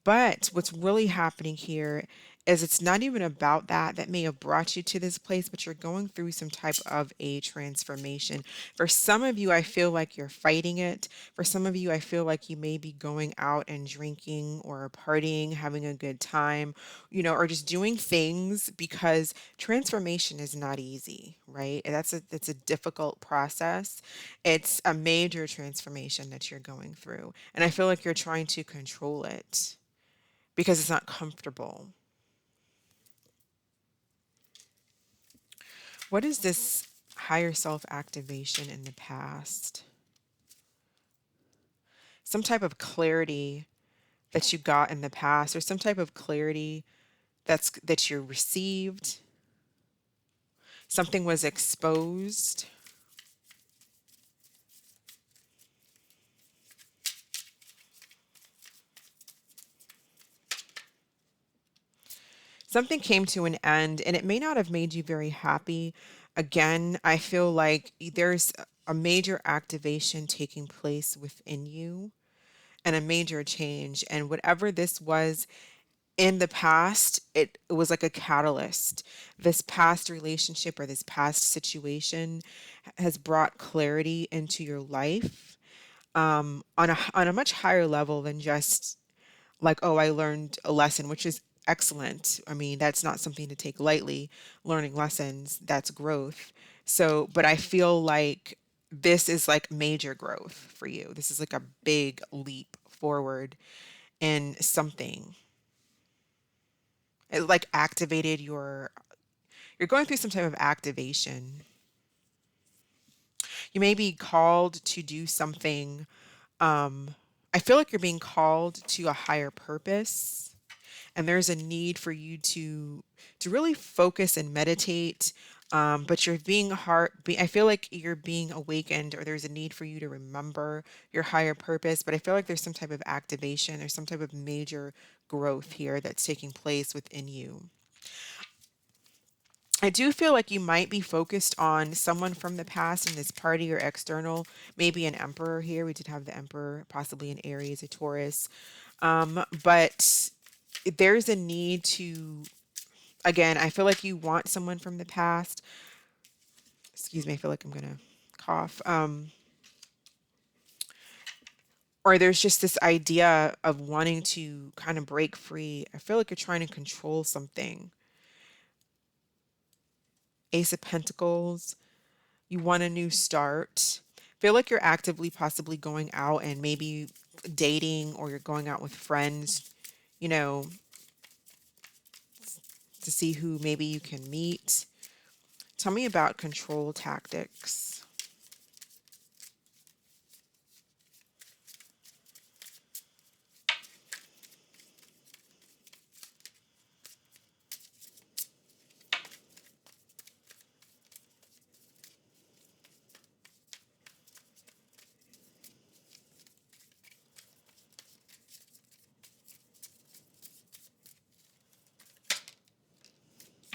But what's really happening here is it's not even about that may have brought you to this place, but you're going through some type of a transformation. For some of you, I feel like you're fighting it. For some of you, I feel like you may be going out and drinking or partying, having a good time, or just doing things because transformation is not easy, right? And that's a difficult process. It's a major transformation that you're going through. And I feel like you're trying to control it because it's not comfortable. What is this higher self activation in the past? Some type of clarity that you got in the past, or some type of clarity that you received. Something was exposed. Something came to an end and it may not have made you very happy. Again, I feel like there's a major activation taking place within you. and a major change. And whatever this was in the past, it was like a catalyst. This past relationship or this past situation has brought clarity into your life, on a much higher level than just like, oh, I learned a lesson, which is excellent. I mean, that's not something to take lightly. Learning lessons, that's growth. So, but I feel like this is like major growth for you. This is like a big leap forward in something. It like activated you're going through some type of activation. You may be called to do something. I feel like you're being called to a higher purpose, and there's a need for you to really focus and meditate. But you're being I feel like you're being awakened, or there's a need for you to remember your higher purpose. But I feel like there's some type of activation, there's some type of major growth here that's taking place within you. I do feel like you might be focused on someone from the past in this party or external, maybe an emperor here. We did have the emperor, possibly an Aries, a Taurus. But there's a need to, again, I feel like you want someone from the past. Excuse me, I feel like I'm going to cough. Or there's just this idea of wanting to kind of break free. I feel like you're trying to control something. Ace of Pentacles. You want a new start. Feel like you're actively possibly going out and maybe dating, or you're going out with friends, you know, to see who maybe you can meet. Tell me about control tactics.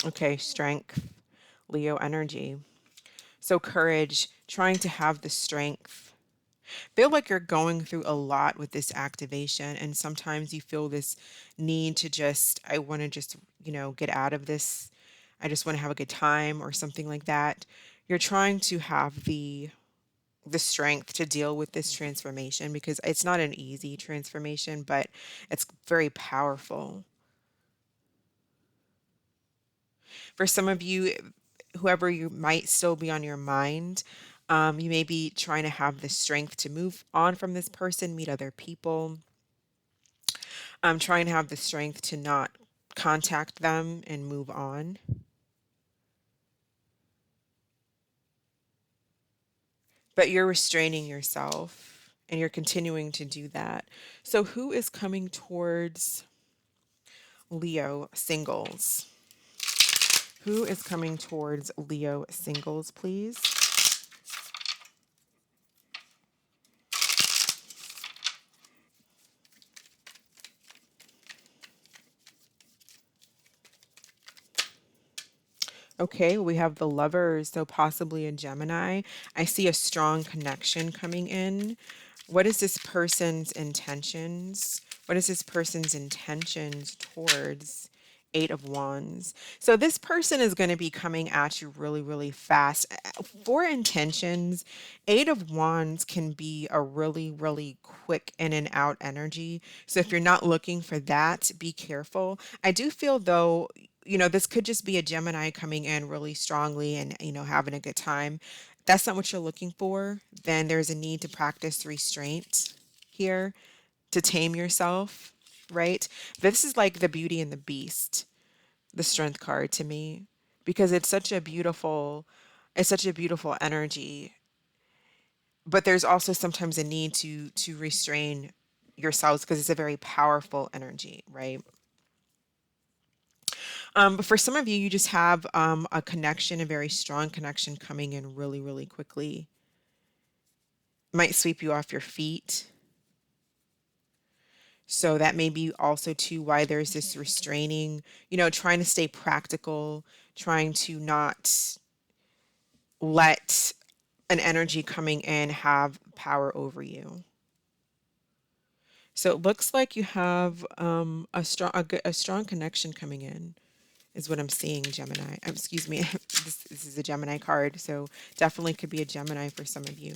Okay, strength, Leo energy. So courage, trying to have the strength. Feel like you're going through a lot with this activation, and sometimes you feel this need to just, I want to just, get out of this. I just want to have a good time or something like that. You're trying to have the strength to deal with this transformation, because it's not an easy transformation, but it's very powerful. For some of you, whoever you might still be on your mind, you may be trying to have the strength to move on from this person, meet other people. Trying to have the strength to not contact them and move on. But you're restraining yourself and you're continuing to do that. So, who is coming towards Leo singles? Who is coming towards Leo singles, please? Okay, we have the Lovers, so possibly a Gemini. I see a strong connection coming in. What is this person's intentions? What is this person's intentions towards Eight of Wands? So this person is going to be coming at you really, really fast. For intentions, Eight of Wands can be a really, really quick in and out energy. So if you're not looking for that, be careful. I do feel though, this could just be a Gemini coming in really strongly and, having a good time. That's not what you're looking for, then there's a need to practice restraint here to tame yourself, right? This is like the Beauty and the Beast, the Strength card to me, because it's such a beautiful energy, but there's also sometimes a need to restrain yourselves because it's a very powerful energy, right? But for some of you, you just have a connection, a very strong connection coming in really, really quickly. Might sweep you off your feet. So that may be also too why there's this restraining, trying to stay practical, trying to not let an energy coming in have power over you. So it looks like you have a strong connection coming in, is what I'm seeing, Gemini. Excuse me, this is a Gemini card, so definitely could be a Gemini for some of you.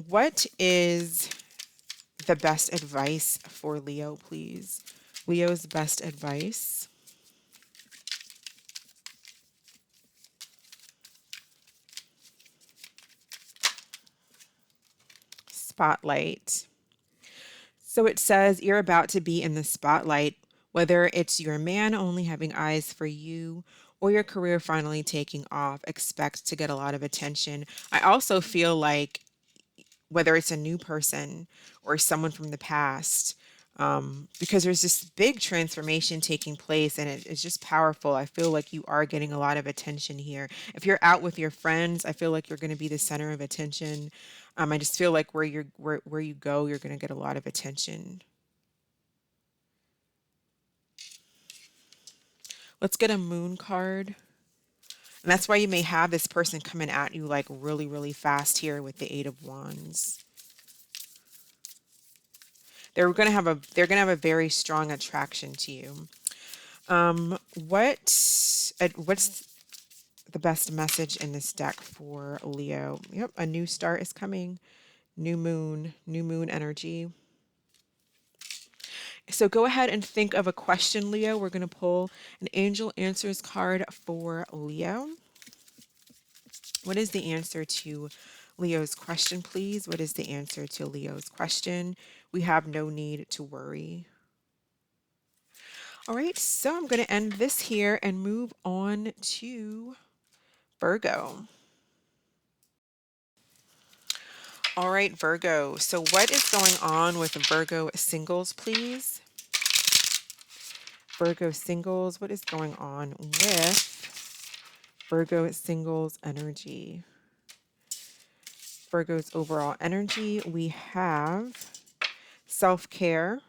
What is the best advice for Leo, please? Leo's best advice. Spotlight. So it says you're about to be in the spotlight, whether it's your man only having eyes for you or your career finally taking off. Expect to get a lot of attention. I also feel like whether it's a new person or someone from the past, because there's this big transformation taking place and it's just powerful. I feel like you are getting a lot of attention here. If you're out with your friends, I feel like you're going to be the center of attention. I just feel like where you go, you're going to get a lot of attention. Let's get a moon card. And that's why you may have this person coming at you like really, really fast here with the Eight of Wands. They're gonna have a very strong attraction to you. What's the best message in this deck for Leo? Yep, a new start is coming. New moon energy. So go ahead and think of a question, Leo. We're going to pull an angel answers card for Leo. What is the answer to Leo's question, please? What is the answer to Leo's question? We have no need to worry. All right, so I'm going to end this here and move on to Virgo. All right, Virgo. So what is going on with Virgo singles, please? Virgo singles, what is going on with Virgo singles energy? Virgo's overall energy, we have self-care,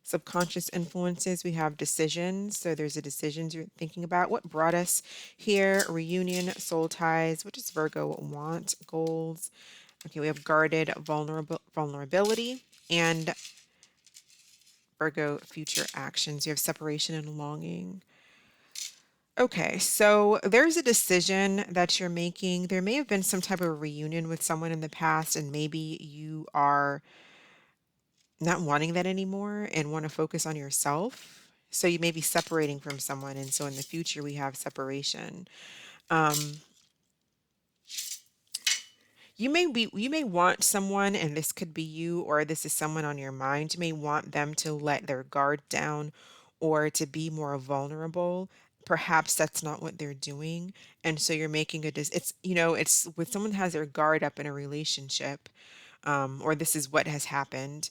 subconscious influences, we have decisions. So there's a decisions you're thinking about. What brought us here? Reunion, soul ties. What does Virgo want? Goals. Okay, we have guarded vulnerability and Virgo future actions. You have separation and longing. Okay, so there's a decision that you're making. There may have been some type of reunion with someone in the past, and maybe you are not wanting that anymore and want to focus on yourself. So you may be separating from someone, and so in the future we have separation. Um, you may want someone, and this could be you, or this is someone on your mind. You may want them to let their guard down or to be more vulnerable. Perhaps that's not what they're doing. And so you're making it's when someone has their guard up in a relationship, or this is what has happened,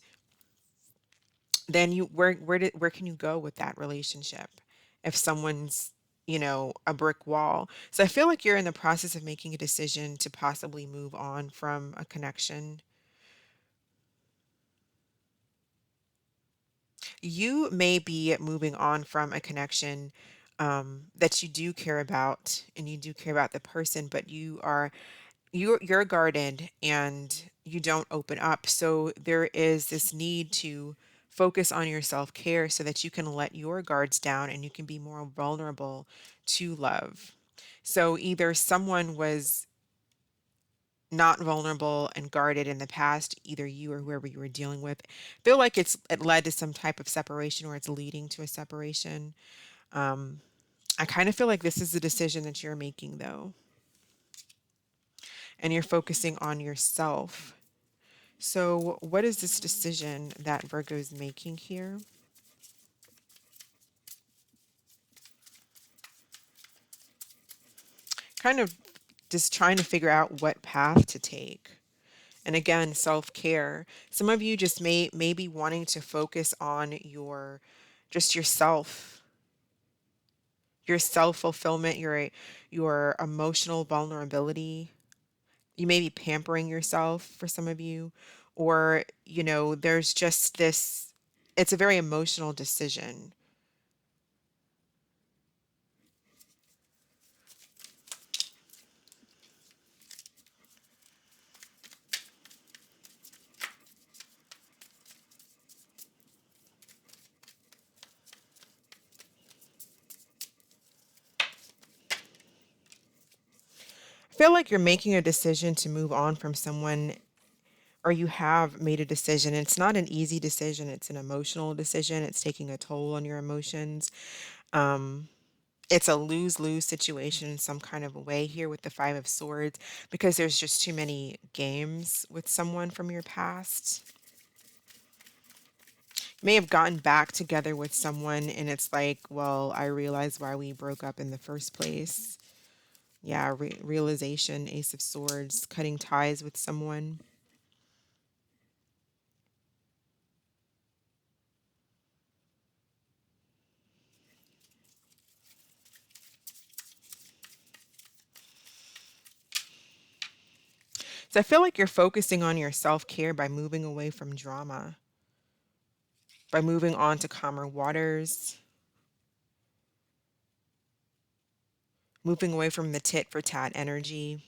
then where can you go with that relationship if someone's a brick wall? So I feel like you're in the process of making a decision to possibly move on from a connection. You may be moving on from a connection that you do care about, and you do care about the person, but you're guarded and you don't open up. So there is this need to focus on your self-care so that you can let your guards down and you can be more vulnerable to love. So either someone was not vulnerable and guarded in the past, either you or whoever you were dealing with. Feel like it led to some type of separation or it's leading to a separation. Um, I kind of feel like this is a decision that you're making though, and you're focusing on yourself. So, what is this decision that Virgo is making here? Kind of just trying to figure out what path to take. And again, self-care. Some of you just may be wanting to focus on just your self-fulfillment, your emotional vulnerability. You may be pampering yourself for some of you, or there's just this, it's a very emotional decision. feel like you're making a decision to move on from someone, or you have made a decision. It's not an easy decision. It's an emotional decision. It's taking a toll on your emotions. Um, it's a lose-lose situation in some kind of a way here with the Five of Swords, because there's just too many games with someone from your past. You may have gotten back together with someone and it's like, well, I realized why we broke up in the first place. Yeah, realization, Ace of Swords, cutting ties with someone. So I feel like you're focusing on your self-care by moving away from drama, by moving on to calmer waters, moving away from the tit for tat energy.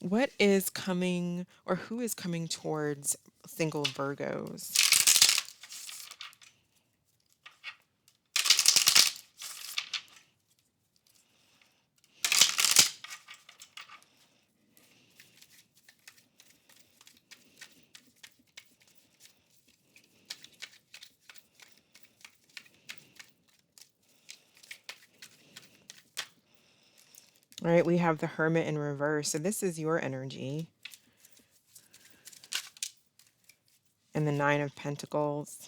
What is coming, or who is coming towards single Virgos? All right, we have the Hermit in reverse. So this is your energy. And the Nine of Pentacles.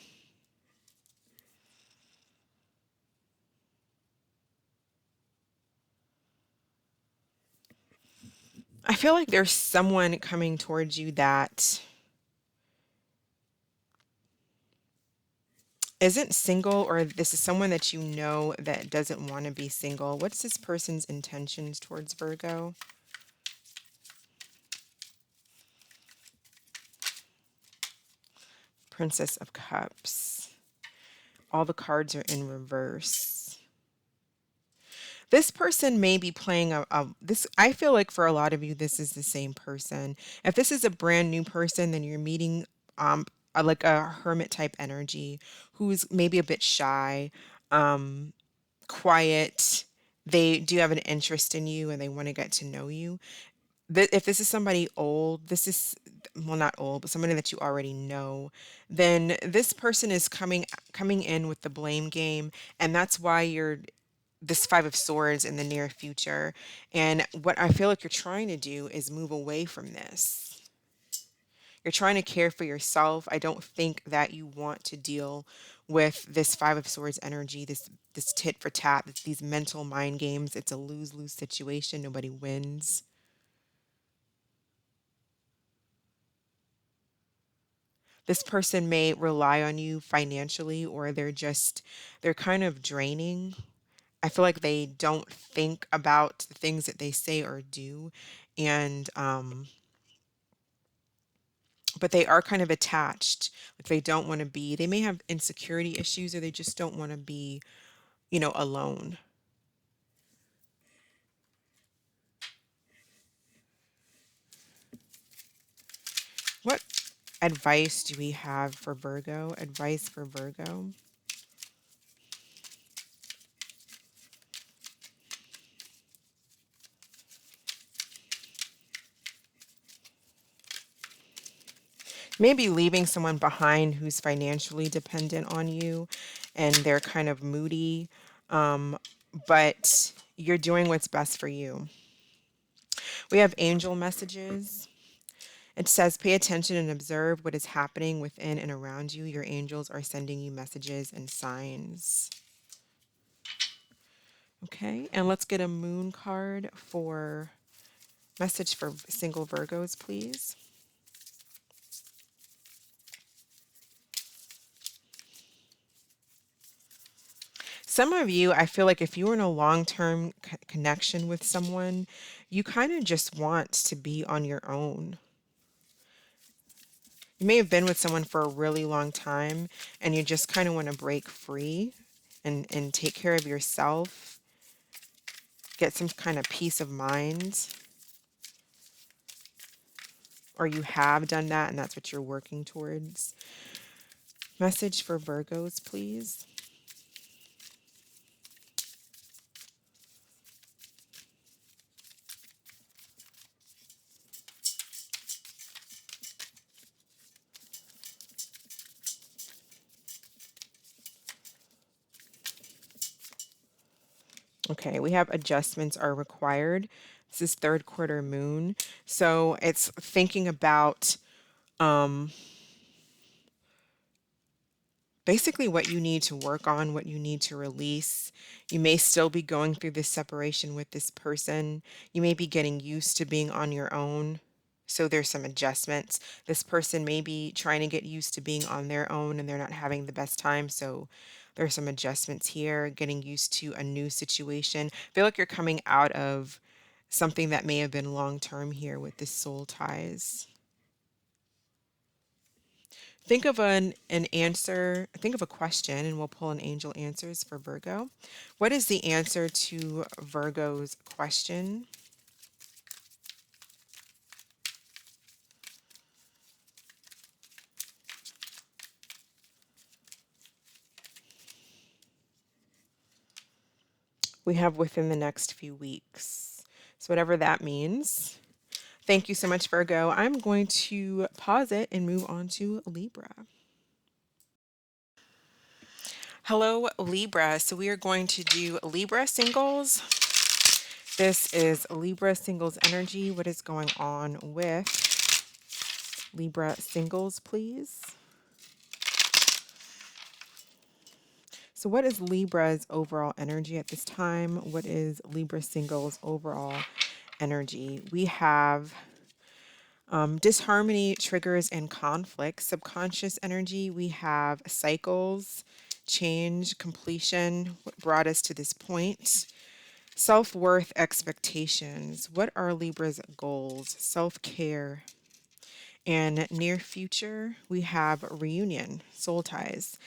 I feel like there's someone coming towards you that isn't single, or this is someone that you know that doesn't want to be single. What's this person's intentions towards Virgo? Princess of Cups. All the cards are in reverse. This person may be playing this. I feel like for a lot of you, this is the same person. If this is a brand new person, then you're meeting like a hermit type energy who's maybe a bit shy, um, quiet. They do have an interest in you and they want to get to know you. If this is somebody old, this is, well, not old, but somebody that you already know, then this person is coming in with the blame game, and that's why you're this Five of Swords in the near future. And what I feel like you're trying to do is move away from this. You're trying to care for yourself. I don't think that you want to deal with this Five of Swords energy, this tit for tat, these mental mind games. It's a lose-lose situation. Nobody wins. This person may rely on you financially, or they're kind of draining. I feel like they don't think about the things that they say or do. And, but they are kind of attached. Like they don't want to be, they may have insecurity issues, or they just don't want to be, alone. What advice do we have for Virgo? Advice for Virgo. Maybe leaving someone behind who's financially dependent on you and they're kind of moody, um, but you're doing what's best for you. We have angel messages. It says, pay attention and observe what is happening within and around you. Your angels are sending you messages and signs. Okay, and let's get a moon card for message for single Virgos, please. Some of you, I feel like if you were in a long-term connection with someone, you kind of just want to be on your own. You may have been with someone for a really long time and you just kind of want to break free and take care of yourself, get some kind of peace of mind. Or you have done that and that's what you're working towards. Message for Virgos, please. Okay, we have adjustments are required. This is third quarter moon. So it's thinking about basically what you need to work on, what you need to release. You may still be going through this separation with this person. You may be getting used to being on your own. So there's some adjustments. This person may be trying to get used to being on their own and they're not having the best time. So there's some adjustments here, getting used to a new situation. I feel like you're coming out of something that may have been long term here with this soul ties. Think of an answer, think of a question, and we'll pull an angel answers for Virgo. What is the answer to Virgo's question? We have within the next few weeks. So, whatever that means. Thank you so much, Virgo. I'm going to pause it and move on to Libra. Hello, Libra. So, we are going to do Libra singles. This is Libra singles energy. What is going on with Libra singles, please? So what is Libra's overall energy at this time? What is Libra singles overall energy? We have disharmony, triggers, and conflict. Subconscious energy, we have cycles, change, completion, what brought us to this point. Self-worth, expectations. What are Libra's goals? Self-care. And near future, we have reunion, soul ties.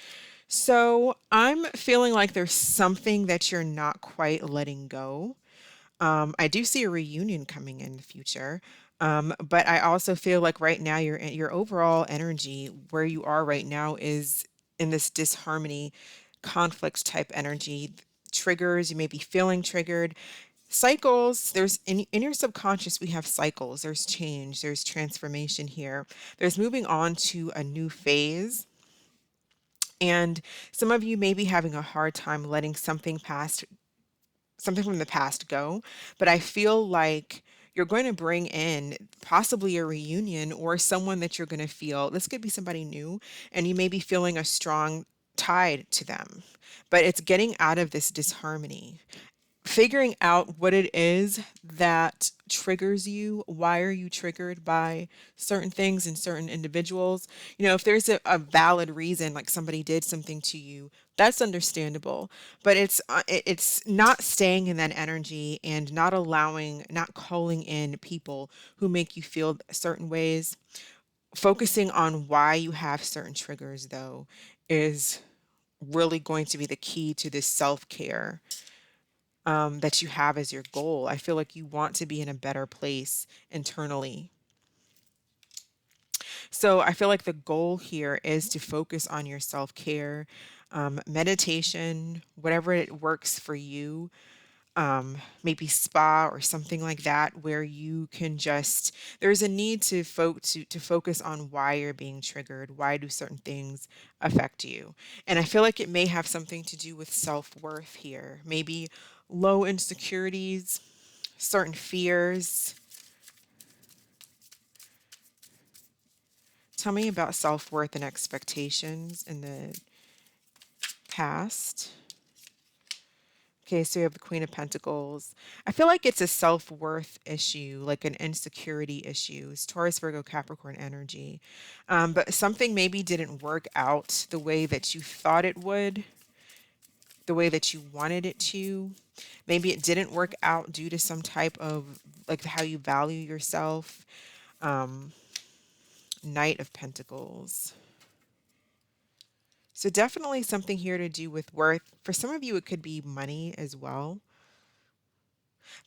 So I'm feeling like there's something that you're not quite letting go. I do see a reunion coming in the future. But I also feel like right now your overall energy where you are right now is in this disharmony, conflict type energy. Triggers, you may be feeling triggered. Cycles, there's in your subconscious, we have cycles. There's change, there's transformation here. There's moving on to a new phase. And some of you may be having a hard time letting something from the past go, but I feel like you're going to bring in possibly a reunion or someone that you're going to feel, this could be somebody new, and you may be feeling a strong tide to them, but it's getting out of this disharmony, figuring out what it is that triggers you. Why are you triggered by certain things and certain individuals? You know, if there's a valid reason, like somebody did something to you, that's understandable. But it's not staying in that energy and not allowing, not calling in people who make you feel certain ways. Focusing on why you have certain triggers, though, is really going to be the key to this self care that you have as your goal. I feel like you want to be in a better place internally. So I feel like the goal here is to focus on your self care, meditation, whatever it works for you. Maybe spa or something like that, where you can just, there's a need to focus on why you're being triggered. Why do certain things affect you? And I feel like it may have something to do with self-worth here. Maybe low insecurities, certain fears. Tell me about self-worth and expectations in the past. Okay, so you have the Queen of Pentacles. I feel like it's a self-worth issue, like an insecurity issue. It's Taurus, Virgo, Capricorn energy. But something maybe didn't work out the way that you thought it would, the way that you wanted it to. Maybe it didn't work out due to some type of, like, how you value yourself. Um, Knight of Pentacles. So definitely something here to do with worth. For some of you, it could be money as well.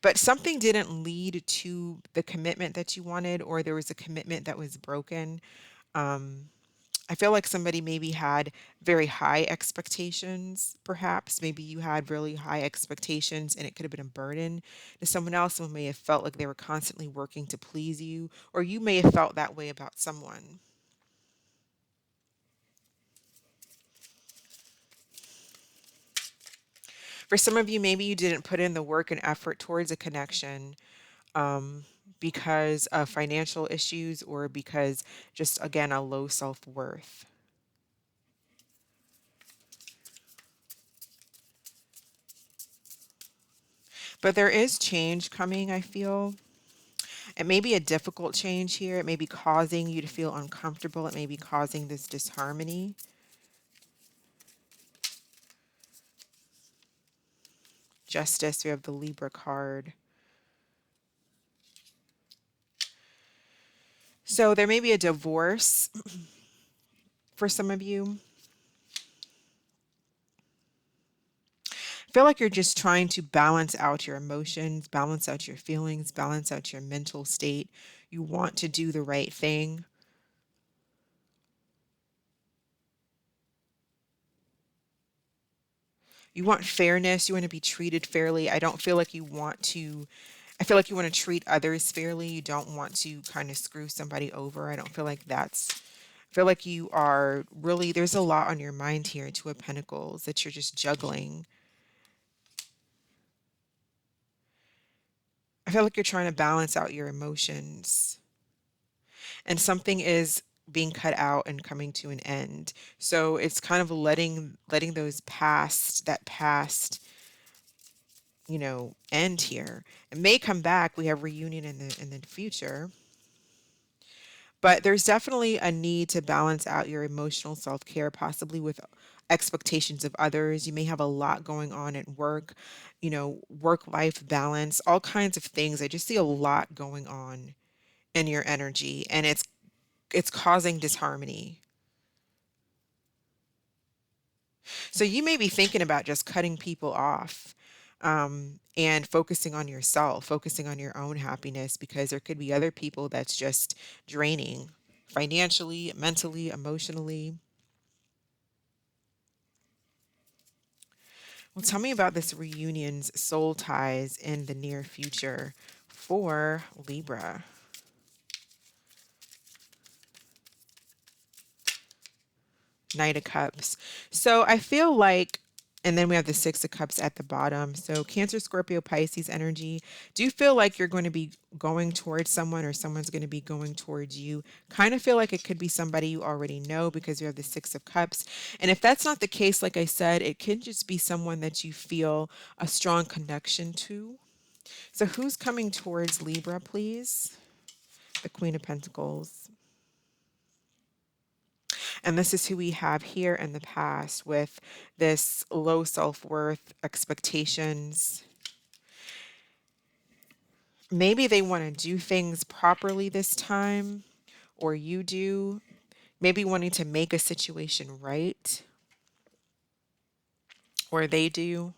But something didn't lead to the commitment that you wanted, or there was a commitment that was broken. Um, I feel like somebody maybe had very high expectations, perhaps. Maybe you had really high expectations and it could have been a burden to someone else. Someone may have felt like they were constantly working to please you, or you may have felt that way about someone. For For some of you, maybe you didn't put in the work and effort towards a connection because of financial issues or because just, again, a low self-worth. But there is change coming, I feel. It may be a difficult change here. It may be causing you to feel uncomfortable. It may be causing this disharmony. Justice, we have the Libra card. So there may be a divorce for some of you. I feel like you're just trying to balance out your emotions, balance out your feelings, balance out your mental state. You want to do the right thing. You want fairness. You want to be treated fairly. I don't feel like you want to, I feel like you want to treat others fairly. You don't want to kind of screw somebody over. I don't feel like I feel like you are really, there's a lot on your mind here, Two of Pentacles, that you're just juggling. I feel like you're trying to balance out your emotions, and something is being cut out and coming to an end. So it's kind of letting those past, end here. It may come back. We have reunion in the future. But there's definitely a need to balance out your emotional self-care, possibly with expectations of others. You may have a lot going on at work, work-life balance, all kinds of things. I just see a lot going on in your energy, and it's causing disharmony. So you may be thinking about just cutting people off, and focusing on yourself, focusing on your own happiness, because there could be other people that's just draining financially, mentally, emotionally. Well, tell me about this reunion's soul ties in the near future for Libra. Knight of Cups. So I feel like, and then we have the Six of Cups at the bottom. So Cancer, Scorpio, Pisces energy. Do you feel like you're going to be going towards someone, or someone's going to be going towards you? Kind of feel like it could be somebody you already know, because you have the Six of Cups. And if that's not the case, like I said, it could just be someone that you feel a strong connection to. So who's coming towards Libra, please? The Queen of Pentacles. And this is who we have here in the past with this low self-worth, expectations. Maybe they want to do things properly this time, or you do. Maybe wanting to make a situation right, or they do.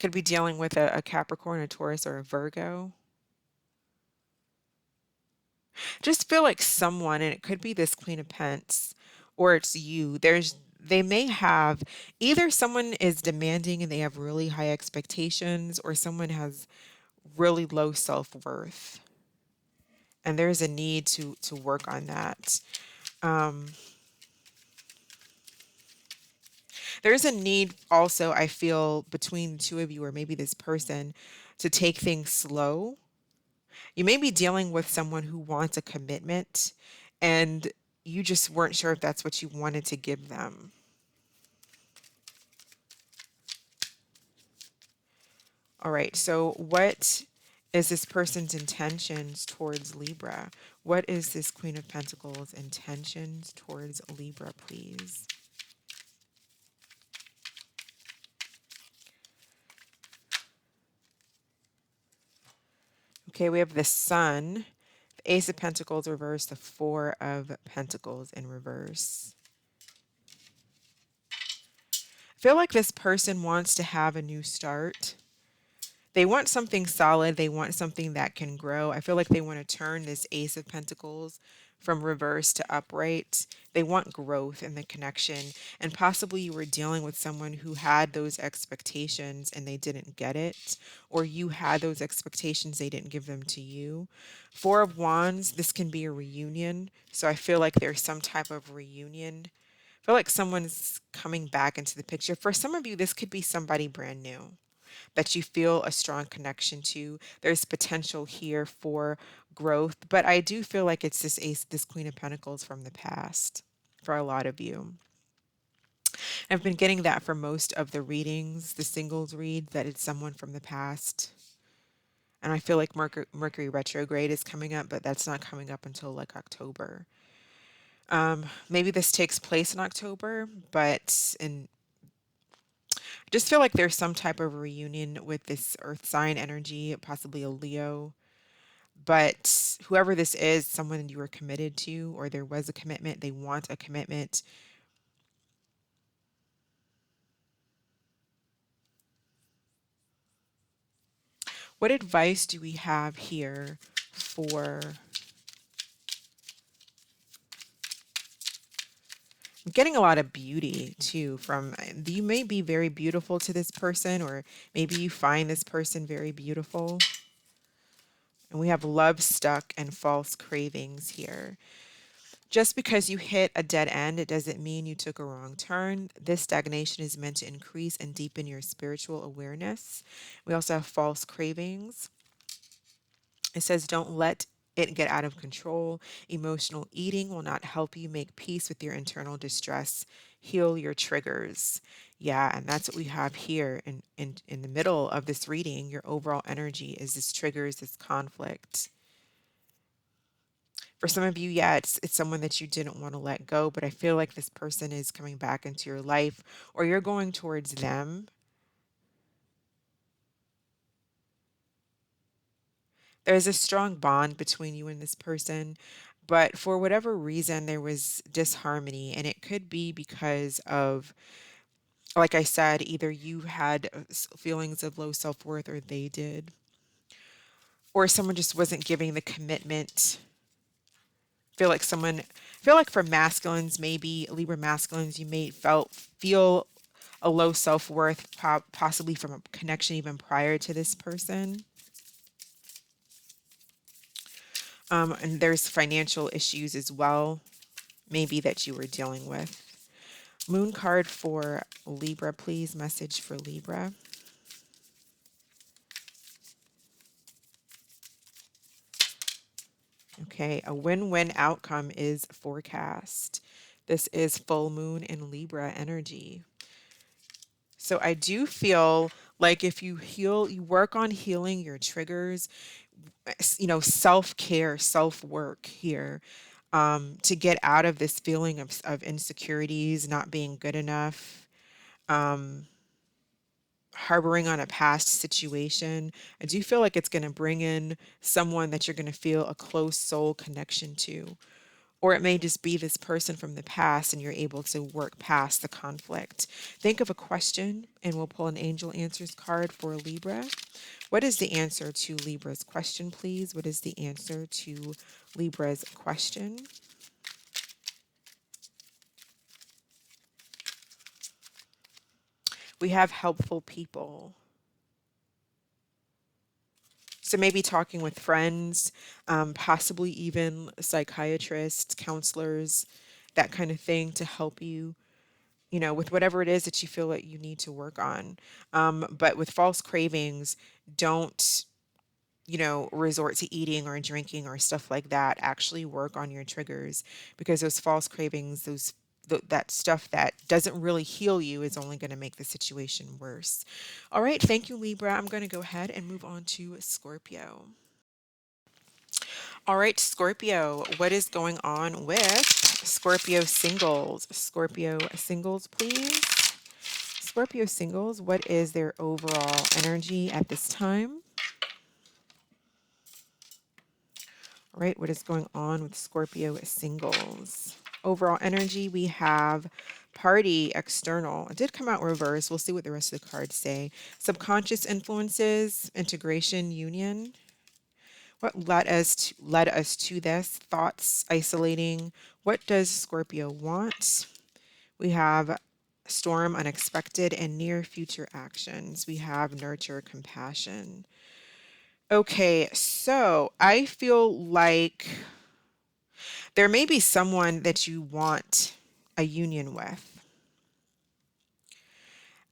Could be dealing with a Capricorn, a Taurus, or a Virgo. Just feel like someone, and it could be this Queen of Pentacles, or it's you. They may have, either someone is demanding and they have really high expectations, or someone has really low self-worth, and there's a need to work on that. Um, there's a need also, I feel, between the two of you, or maybe this person, to take things slow. You may be dealing with someone who wants a commitment, and you just weren't sure if that's what you wanted to give them. All right, so what is this person's intentions towards Libra? What is this Queen of Pentacles' intentions towards Libra, please? Okay, we have the Sun, the Ace of Pentacles reversed, the Four of Pentacles in reverse. I feel like this person wants to have a new start. They want something solid. They want something that can grow. I feel like they want to turn this Ace of Pentacles from reverse to upright. They want growth in the connection. And possibly you were dealing with someone who had those expectations and they didn't get it. Or you had those expectations, they didn't give them to you. Four of Wands, this can be a reunion. So I feel like there's some type of reunion feel like someone's coming back into the picture. For some of you, this could be somebody brand new that you feel a strong connection to. There's potential here for growth, but I do feel like it's this ace, this Queen of Pentacles from the past for a lot of you. I've been getting that for most of the readings, the singles read, that it's someone from the past. And I feel like Mercury retrograde is coming up, but that's not coming up until like October. Maybe this takes place in October, but I just feel like there's some type of reunion with this earth sign energy, possibly a Leo. But whoever this is, someone you were committed to, or there was a commitment, they want a commitment. What advice do we have here for... I'm getting a lot of beauty too from, you may be very beautiful to this person, or maybe you find this person very beautiful. And we have love stuck and false cravings here. Just because you hit a dead end, it doesn't mean you took a wrong turn. This stagnation is meant to increase and deepen your spiritual awareness. We also have false cravings. It says, don't let it get out of control. Emotional eating will not help you make peace with your internal distress. Heal your triggers. Yeah, and that's what we have here in the middle of this reading. Your overall energy is this triggers, this conflict. For some of you, yeah, it's someone that you didn't want to let go, but I feel like this person is coming back into your life, or you're going towards them. There's a strong bond between you and this person, but for whatever reason, there was disharmony, and it could be because of, like I said, either you had feelings of low self-worth or they did, or someone just wasn't giving the commitment. Feel like for masculines, maybe Libra masculines, you may feel a low self-worth, possibly from a connection even prior to this person. And there's financial issues as well, maybe that you were dealing with. Moon card for Libra, please. Message for Libra. Okay, a win-win outcome is forecast. This is full moon in Libra energy. So I do feel like if you work on healing your triggers, self-care, self-work here, to get out of this feeling of insecurities, not being good enough, harboring on a past situation. I do feel like it's going to bring in someone that you're going to feel a close soul connection to. Or it may just be this person from the past and you're able to work past the conflict. Think of a question and we'll pull an angel answers card for Libra. What is the answer to Libra's question, please? What is the answer to Libra's question? We have helpful people. So maybe talking with friends, possibly even psychiatrists, counselors, that kind of thing to help you, with whatever it is that you feel that you need to work on. But with false cravings, don't, resort to eating or drinking or stuff like that. Actually work on your triggers, because those false cravings, that stuff that doesn't really heal you is only going to make the situation worse. All right, thank you, Libra. I'm going to go ahead and move on to Scorpio. All right, Scorpio, what is going on with Scorpio singles? Scorpio singles, please. Scorpio singles, what is their overall energy at this time? All right, what is going on with Scorpio singles? Overall energy, we have party, external. It did come out reverse. We'll see what the rest of the cards say. Subconscious influences, integration, union. What led us to this? Thoughts, isolating. What does Scorpio want? We have storm, unexpected, and near future actions. We have nurture, compassion. Okay, so I feel like there may be someone that you want a union with.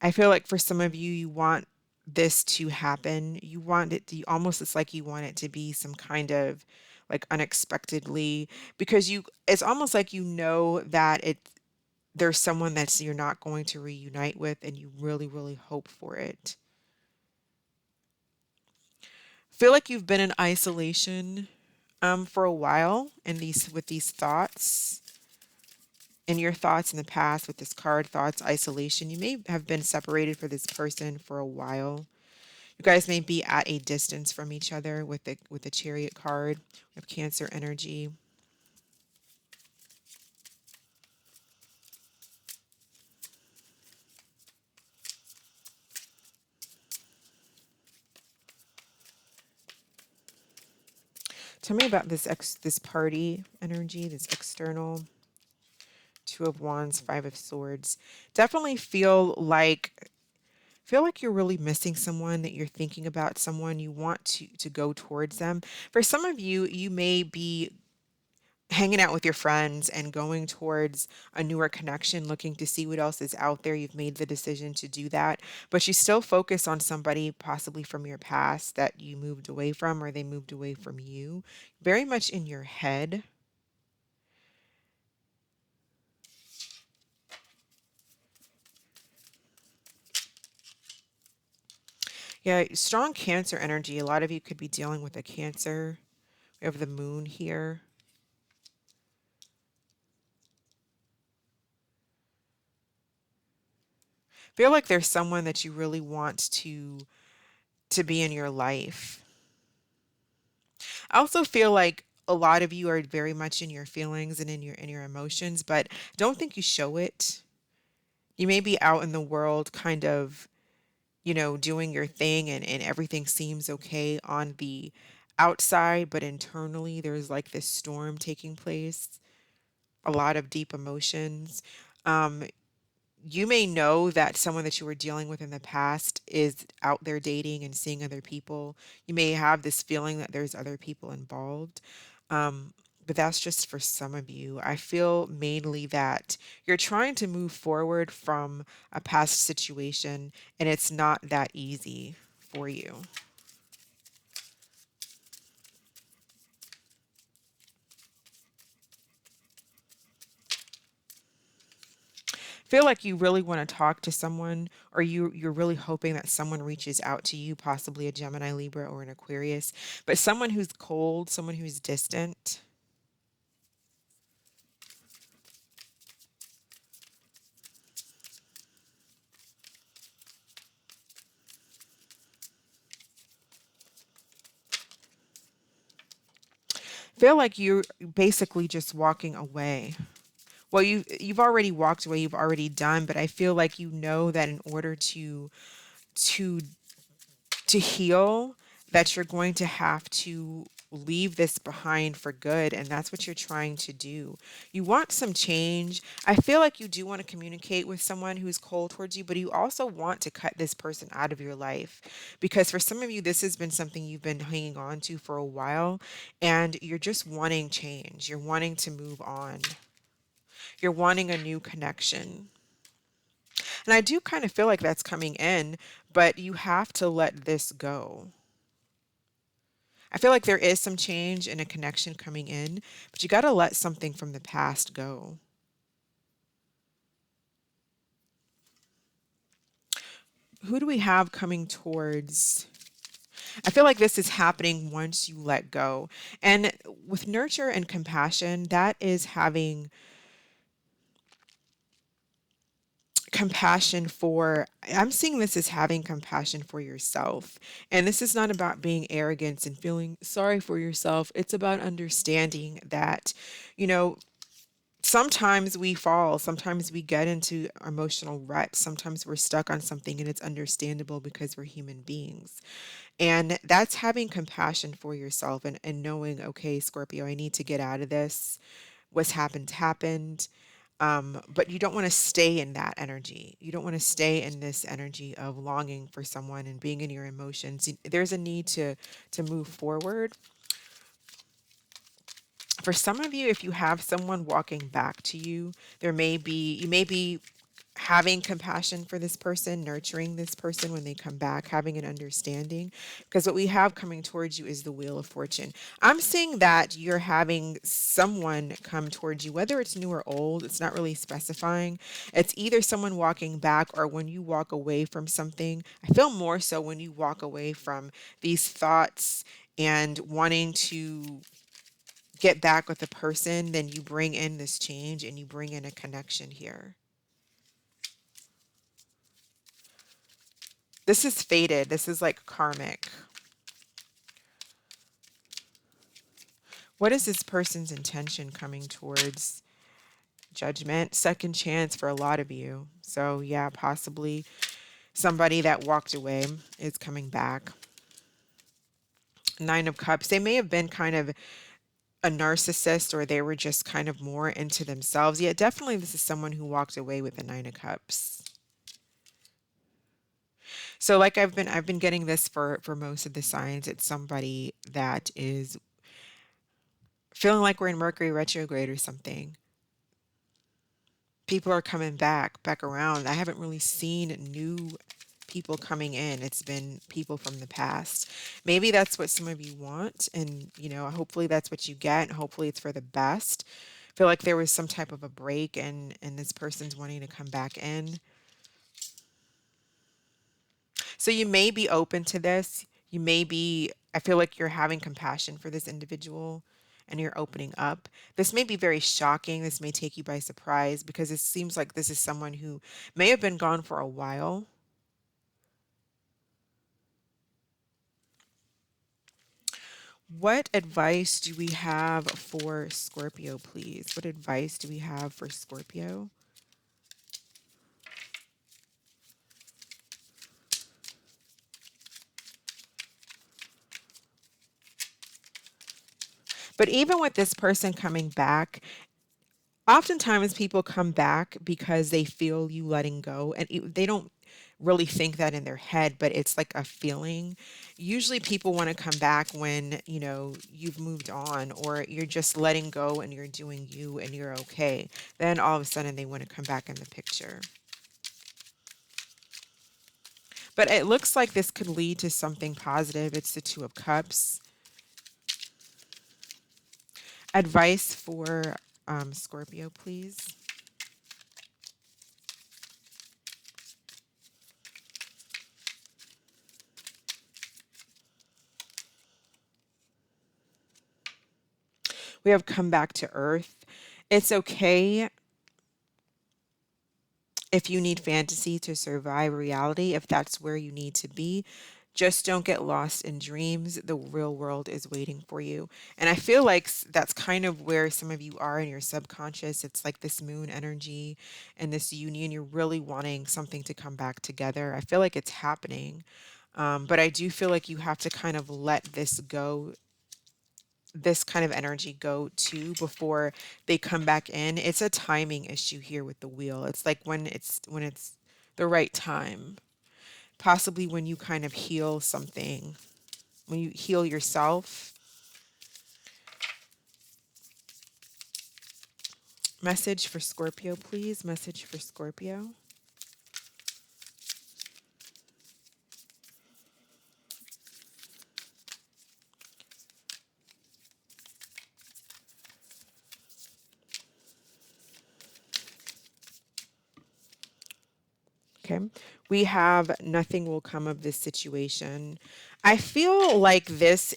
I feel like for some of you, you want this to happen. You want it to almost, it's like you want it to be some kind of like unexpectedly, because it's almost like you know that there's someone that's you're not going to reunite with, and you really, really hope for it. Feel like you've been in isolation for a while in these with these thoughts. In your thoughts in the past with this card, thoughts, isolation, you may have been separated for this person for a while. You guys may be at a distance from each other with the Chariot card of Cancer energy. Tell me about this party energy, this external. Two of Wands, Five of Swords. Definitely feel like you're really missing someone, that you're thinking about someone, you want to go towards them. For some of you, you may be hanging out with your friends and going towards a newer connection, looking to see what else is out there. You've made the decision to do that, but you still focus on somebody possibly from your past that you moved away from, or they moved away from you. Very much in your head. Yeah, strong Cancer energy. A lot of you could be dealing with a Cancer. We have the Moon here. Feel like there's someone that you really want to be in your life. I also feel like a lot of you are very much in your feelings and in your emotions, but don't think you show it. You may be out in the world kind of, doing your thing, and everything seems okay on the outside, but internally there's like this storm taking place, a lot of deep emotions. Um, you may know that someone that you were dealing with in the past is out there dating and seeing other people. You may have this feeling that there's other people involved. Um, but that's just for some of you. I feel mainly that you're trying to move forward from a past situation, and it's not that easy for you. Feel like you really want to talk to someone, or you're really hoping that someone reaches out to you, possibly a Gemini, Libra, or an Aquarius, but someone who's cold, someone who's distant. Feel like you're basically just walking away. Well, you've already walked away, you've already done, but I feel like you know that in order to to heal, that you're going to have to leave this behind for good, and that's what you're trying to do. You want some change. I feel like you do want to communicate with someone who's cold towards you, but you also want to cut this person out of your life, because for some of you this has been something you've been hanging on to for a while, and you're just wanting change. You're wanting to move on. You're wanting a new connection. And I do kind of feel like that's coming in, but you have to let this go. I feel like there is some change and a connection coming in, but you got to let something from the past go. Who do we have coming towards? I feel like this is happening once you let go. And with nurture and compassion, that is having compassion for, I'm seeing this as having compassion for yourself. And this is not about being arrogant and feeling sorry for yourself. It's about understanding that, you know, sometimes we fall, sometimes we get into emotional ruts, sometimes we're stuck on something, and it's understandable because we're human beings. And that's having compassion for yourself, and knowing, okay, Scorpio, I need to get out of this. What's happened happened. But you don't want to stay in that energy. You don't want to stay in this energy of longing for someone and being in your emotions. There's a need to move forward. For some of you, if you have someone walking back to you, you may be having compassion for this person, nurturing this person when they come back, having an understanding. Because what we have coming towards you is the Wheel of Fortune. I'm seeing that you're having someone come towards you, whether it's new or old, it's not really specifying. It's either someone walking back or when you walk away from something. I feel more so when you walk away from these thoughts and wanting to get back with the person, then you bring in this change and you bring in a connection here. This is fated. This is like karmic. What is this person's intention coming towards Judgment? Second chance for a lot of you. So yeah, possibly somebody that walked away is coming back. Nine of Cups. They may have been kind of a narcissist or they were just kind of more into themselves. Yeah, definitely this is someone who walked away with the Nine of Cups. So like I've been getting this for most of the signs. It's somebody that is feeling like we're in Mercury retrograde or something. People are coming back around. I haven't really seen new people coming in. It's been people from the past. Maybe that's what some of you want, and hopefully that's what you get. Hopefully it's for the best. I feel like there was some type of a break and this person's wanting to come back in. So you may be open to this. I feel like you're having compassion for this individual and you're opening up. This may be very shocking. This may take you by surprise because it seems like this is someone who may have been gone for a while. What advice do we have for Scorpio, please? What advice do we have for Scorpio? But even with this person coming back, oftentimes people come back because they feel you letting go and they don't really think that in their head, but it's like a feeling. Usually people want to come back when, you've moved on or you're just letting go and you're doing you and you're okay. Then all of a sudden they want to come back in the picture. But it looks like this could lead to something positive. It's the Two of Cups. Advice for Scorpio, please. We have come back to earth. It's okay if you need fantasy to survive reality, if that's where you need to be. Just don't get lost in dreams. The real world is waiting for you. And I feel like that's kind of where some of you are in your subconscious. It's like this moon energy and this union. You're really wanting something to come back together. I feel like it's happening. But I do feel like you have to kind of let this go, this kind of energy go too before they come back in. It's a timing issue here with the wheel. It's like when it's the right time. Possibly when you kind of heal something, when you heal yourself. Message for Scorpio, please. Message for Scorpio. Okay. We have nothing will come of this situation. I feel like that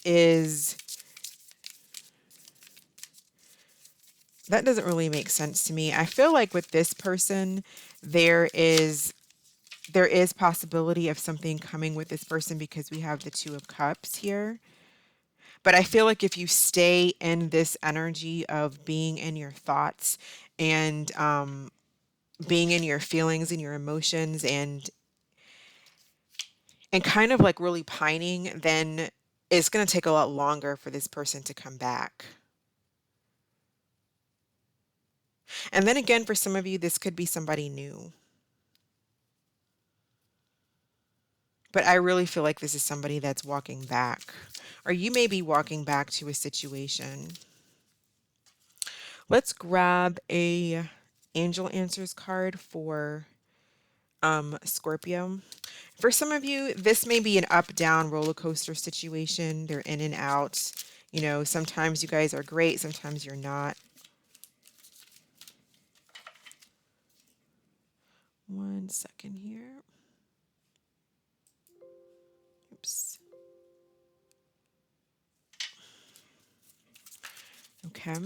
doesn't really make sense to me. I feel like with this person, there is there is possibility of something coming with this person because we have the Two of Cups here. But I feel like if you stay in this energy of being in your thoughts and being in your feelings and your emotions and kind of like really pining, then it's going to take a lot longer for this person to come back. And then again, for some of you, this could be somebody new. But I really feel like this is somebody that's walking back. Or you may be walking back to a situation. Let's grab a angel answers card for Scorpio. For some of you, this may be an up-down roller coaster situation. They're in and out. You know, sometimes you guys are great, sometimes you're not. One second here. Oops. Okay.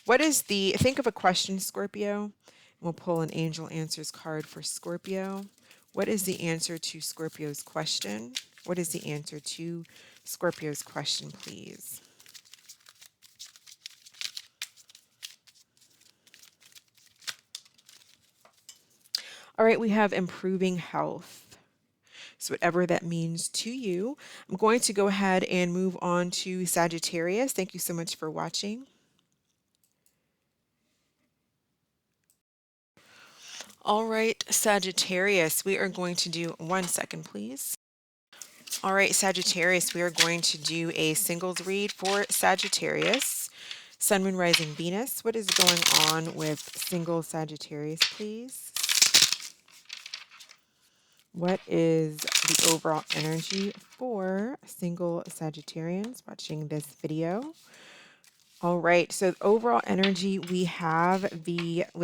What is the, think of a question, Scorpio. We'll pull an angel answers card for Scorpio. What is the answer to Scorpio's question? What is the answer to Scorpio's question, please? All right, we have improving health. So whatever that means to you. I'm going to go ahead and move on to Sagittarius. Thank you so much for watching. All right, Sagittarius, we are going to do, one second, please. All right, Sagittarius, we are going to do a singles read for Sagittarius. Sun, Moon, Rising, Venus. What is going on with single Sagittarius, please? What is the overall energy for single Sagittarians watching this video? All right, so overall energy, we have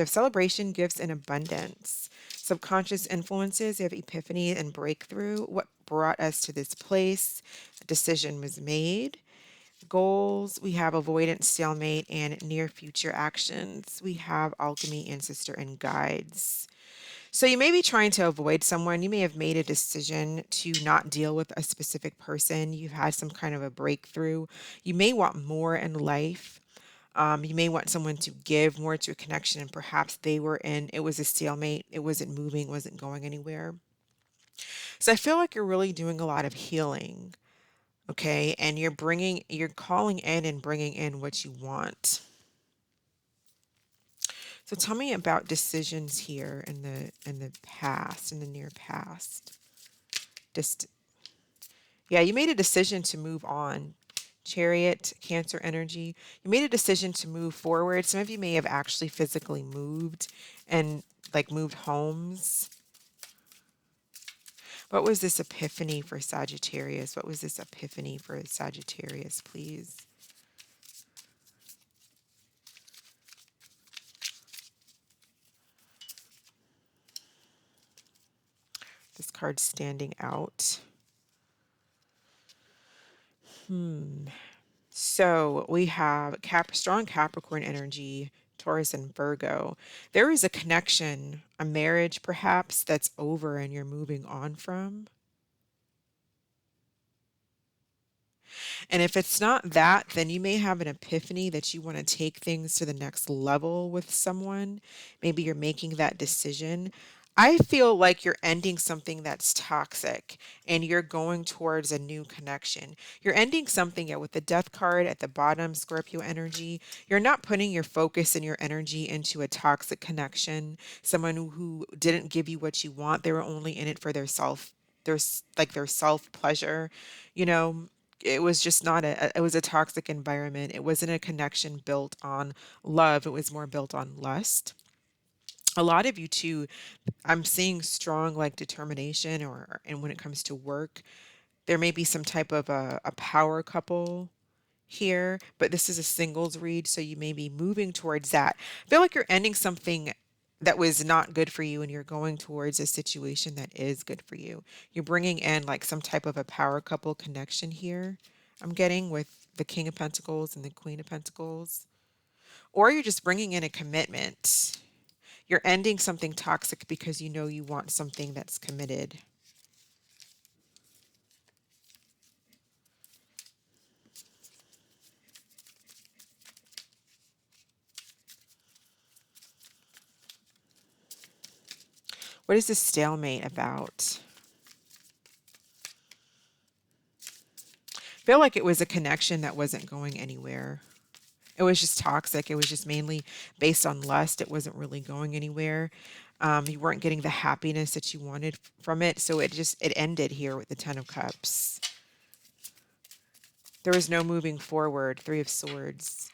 celebration, gifts, and abundance. Subconscious influences, we have epiphany and breakthrough. What brought us to this place? A decision was made. Goals, we have avoidance, stalemate, and near future actions. We have alchemy, ancestor, and guides. So you may be trying to avoid someone. You may have made a decision to not deal with a specific person. You've had some kind of a breakthrough. You may want more in life. You may want someone to give more to a connection, and perhaps it was a stalemate. It wasn't moving, wasn't going anywhere. So I feel like you're really doing a lot of healing, okay? And you're calling in and bringing in what you want. So tell me about decisions here in the past, in the near past. Just yeah, you made a decision to move on. Chariot, Cancer energy. You made a decision to move forward. Some of you may have actually physically moved and like moved homes. What was this epiphany for Sagittarius? What was this epiphany for Sagittarius, please? This card's standing out. So we have strong Capricorn energy, Taurus and Virgo. There is a connection, a marriage perhaps that's over and you're moving on from. And if it's not that, then you may have an epiphany that you want to take things to the next level with someone. Maybe you're making that decision. I feel like you're ending something that's toxic and you're going towards a new connection. You're ending something with the death card at the bottom, Scorpio energy. You're not putting your focus and your energy into a toxic connection, someone who didn't give you what you want. They were only in it for their self pleasure, you know. It was just not it was a toxic environment. It wasn't a connection built on love. It was more built on lust. A lot of you too, I'm seeing strong like determination and when it comes to work, there may be some type of a power couple here, but this is a singles read, so you may be moving towards that. I feel like you're ending something that was not good for you and you're going towards a situation that is good for you. You're bringing in like some type of a power couple connection here. I'm getting with the King of Pentacles and the Queen of Pentacles. Or you're just bringing in a commitment. You're ending something toxic because you know you want something that's committed. What is this stalemate about? I feel like it was a connection that wasn't going anywhere. It was just toxic. It was just mainly based on lust. It wasn't really going anywhere. You weren't getting the happiness that you wanted from it. So it ended here with the Ten of Cups. There was no moving forward. Three of Swords.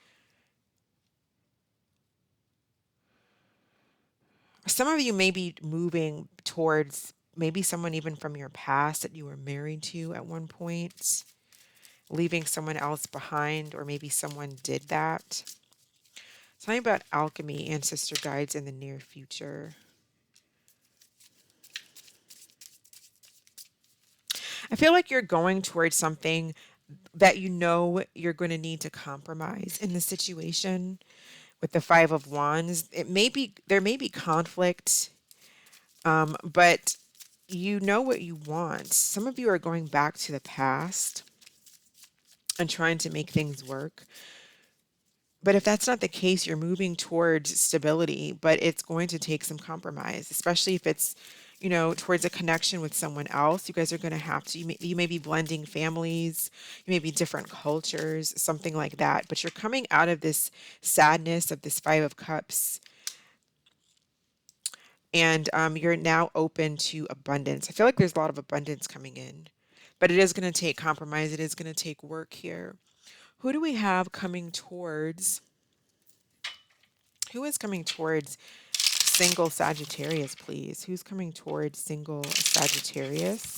Some of you may be moving towards maybe someone even from your past that you were married to at one point, leaving someone else behind, or maybe someone did that. Tell me about alchemy, ancestor guides in the near future. I feel like you're going towards something that you know you're going to need to compromise in the situation with the Five of Wands. There may be conflict, but you know what you want. Some of you are going back to the past and trying to make things work. But if that's not the case, you're moving towards stability, but it's going to take some compromise, especially if it's, towards a connection with someone else. You guys are going to have to, you may be blending families, you may be different cultures, something like that. But you're coming out of this sadness of this Five of Cups, and you're now open to abundance. I feel like there's a lot of abundance coming in, but it is going to take compromise. It is going to take work here. Who do we have coming towards? Who is coming towards single Sagittarius, please? Who's coming towards single Sagittarius?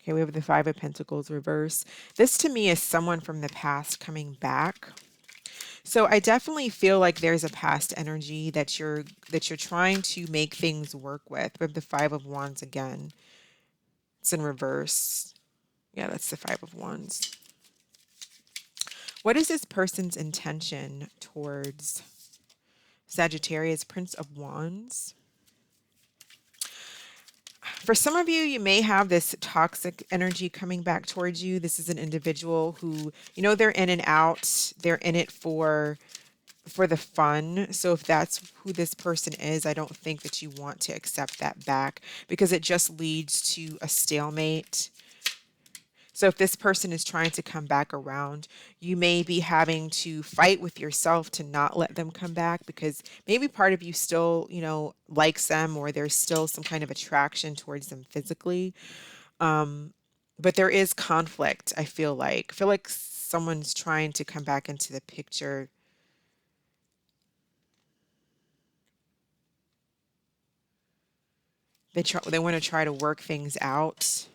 Okay, we have the Five of Pentacles reverse. This to me is someone from the past coming back. So I definitely feel like there's a past energy that you're trying to make things work with. We have the Five of Wands again. It's in reverse. Yeah, that's the Five of Wands. What is this person's intention towards Sagittarius? Prince of Wands. For some of you, you may have this toxic energy coming back towards you. This is an individual who, they're in and out. They're in it for the fun. So if that's who this person is, I don't think that you want to accept that back, because it just leads to a stalemate. So if this person is trying to come back around, you may be having to fight with yourself to not let them come back, because maybe part of you still, likes them, or there's still some kind of attraction towards them physically. But there is conflict, I feel like. I feel like someone's trying to come back into the picture. They want to try to work things out.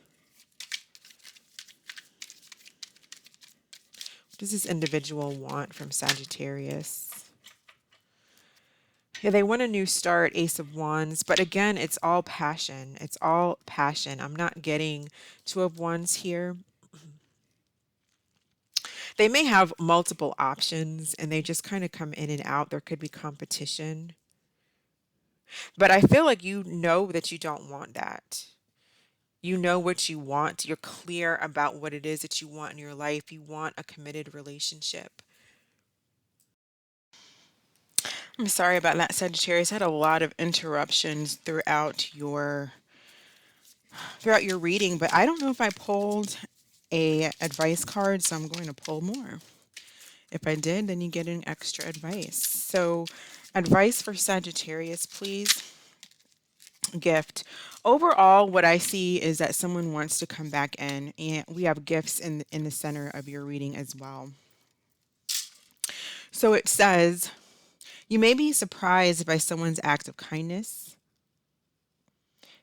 What does this individual want from Sagittarius? Yeah, they want a new start, Ace of Wands. But again, it's all passion. It's all passion. I'm not getting Two of Wands here. They may have multiple options and they just kind of come in and out. There could be competition. But I feel like you know that you don't want that. You know what you want. You're clear about what it is that you want in your life. You want a committed relationship. I'm sorry about that, Sagittarius. I had a lot of interruptions throughout your reading, but I don't know if I pulled a advice card, so I'm going to pull more. If I did, then you get an extra advice. So, advice for Sagittarius, please. Gift. Overall, what I see is that someone wants to come back in, and we have gifts in the center of your reading as well. So it says, you may be surprised by someone's act of kindness.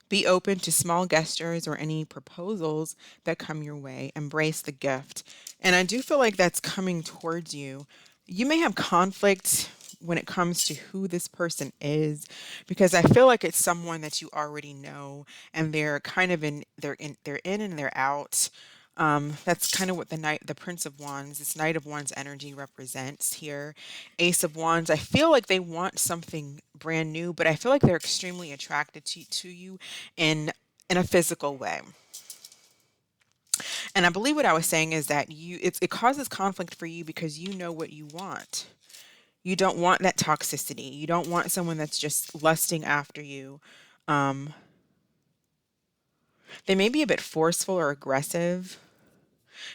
Be open to small gestures or any proposals that come your way. Embrace the gift. And I do feel like that's coming towards you. You may have conflict when it comes to who this person is, because I feel like it's someone that you already know, and they're kind of they're in and they're out. That's kind of what the Prince of Wands, this Knight of Wands energy represents here. Ace of Wands, I feel like they want something brand new, but I feel like they're extremely attracted to you in a physical way. And I believe what I was saying is that it causes conflict for you because you know what you want. You don't want that toxicity. You don't want someone that's just lusting after you. They may be a bit forceful or aggressive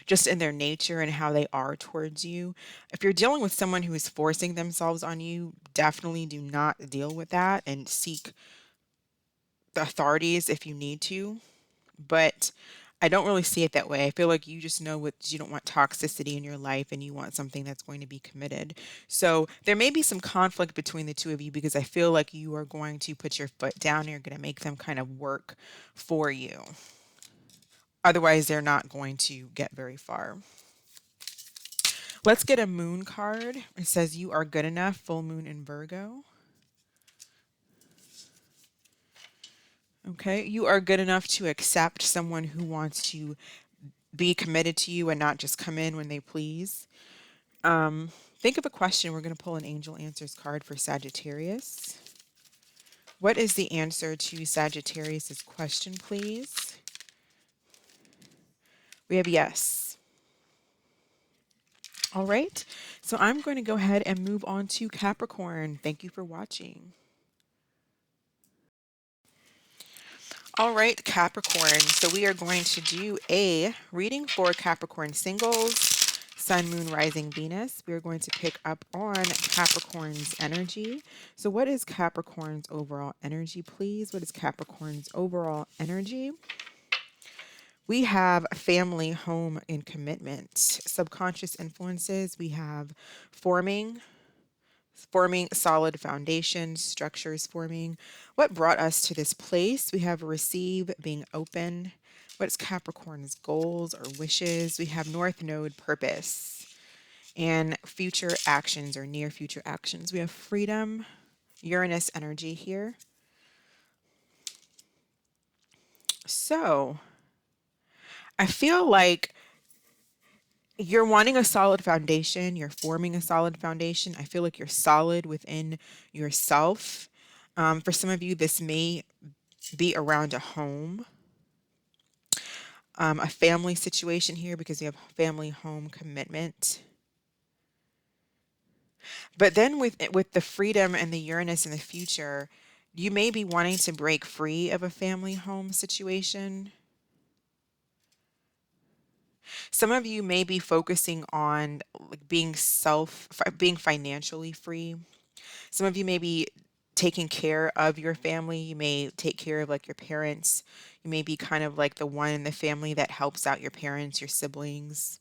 just in their nature and how they are towards you. If you're dealing with someone who is forcing themselves on you, definitely do not deal with that and seek the authorities if you need to. But I don't really see it that way. I feel like you just know what you don't want toxicity in your life and you want something that's going to be committed. So there may be some conflict between the two of you because I feel like you are going to put your foot down and you're going to make them kind of work for you. Otherwise, they're not going to get very far. Let's get a moon card. It says you are good enough, full moon in Virgo. Okay, you are good enough to accept someone who wants to be committed to you and not just come in when they please. Think of a question. We're going to pull an Angel Answers card for Sagittarius. What is the answer to Sagittarius's question, please? We have yes. All right, so I'm going to go ahead and move on to Capricorn. Thank you for watching. All right, Capricorn. So we are going to do a reading for Capricorn singles, Sun, Moon, Rising, Venus. We are going to pick up on Capricorn's energy. So what is Capricorn's overall energy, please? What is Capricorn's overall energy? We have family, home, and commitment. Subconscious influences. We have forming solid foundation, structures forming. What brought us to this place? We have receive, being open. What's Capricorn's goals or wishes? We have North Node, purpose, and future actions or near future actions. We have freedom, Uranus energy here. So I feel like you're wanting a solid foundation. You're forming a solid foundation. I feel like you're solid within yourself. For some of you, this may be around a home, a family situation here because you have family, home, commitment. But then with the freedom and the Uranus in the future, you may be wanting to break free of a family home situation. Some of you may be focusing on like being financially free. Some of you may be taking care of your family. You may take care of like your parents. You may be kind of like the one in the family that helps out your parents, your siblings.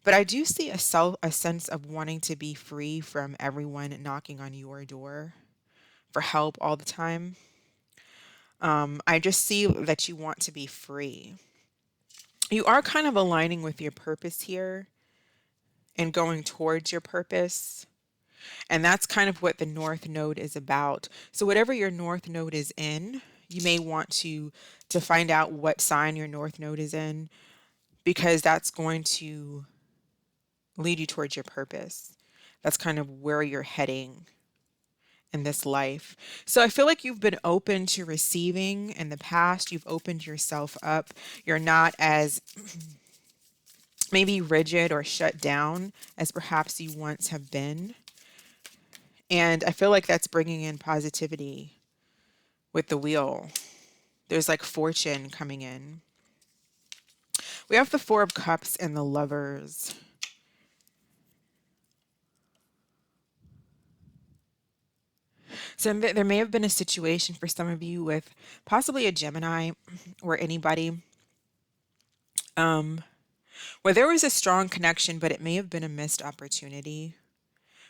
But I do see a sense of wanting to be free from everyone knocking on your door for help all the time. I just see that you want to be free. You are kind of aligning with your purpose here and going towards your purpose. And that's kind of what the North Node is about. So whatever your North Node is in, you may want to find out what sign your North Node is in, because that's going to lead you towards your purpose. That's kind of where you're heading in this life. So I feel like you've been open to receiving in the past. You've opened yourself up. You're not as maybe rigid or shut down as perhaps you once have been. And I feel like that's bringing in positivity with the wheel. There's like fortune coming in. We have the Four of Cups and the Lovers. So there may have been a situation for some of you with possibly a Gemini or anybody where there was a strong connection, but it may have been a missed opportunity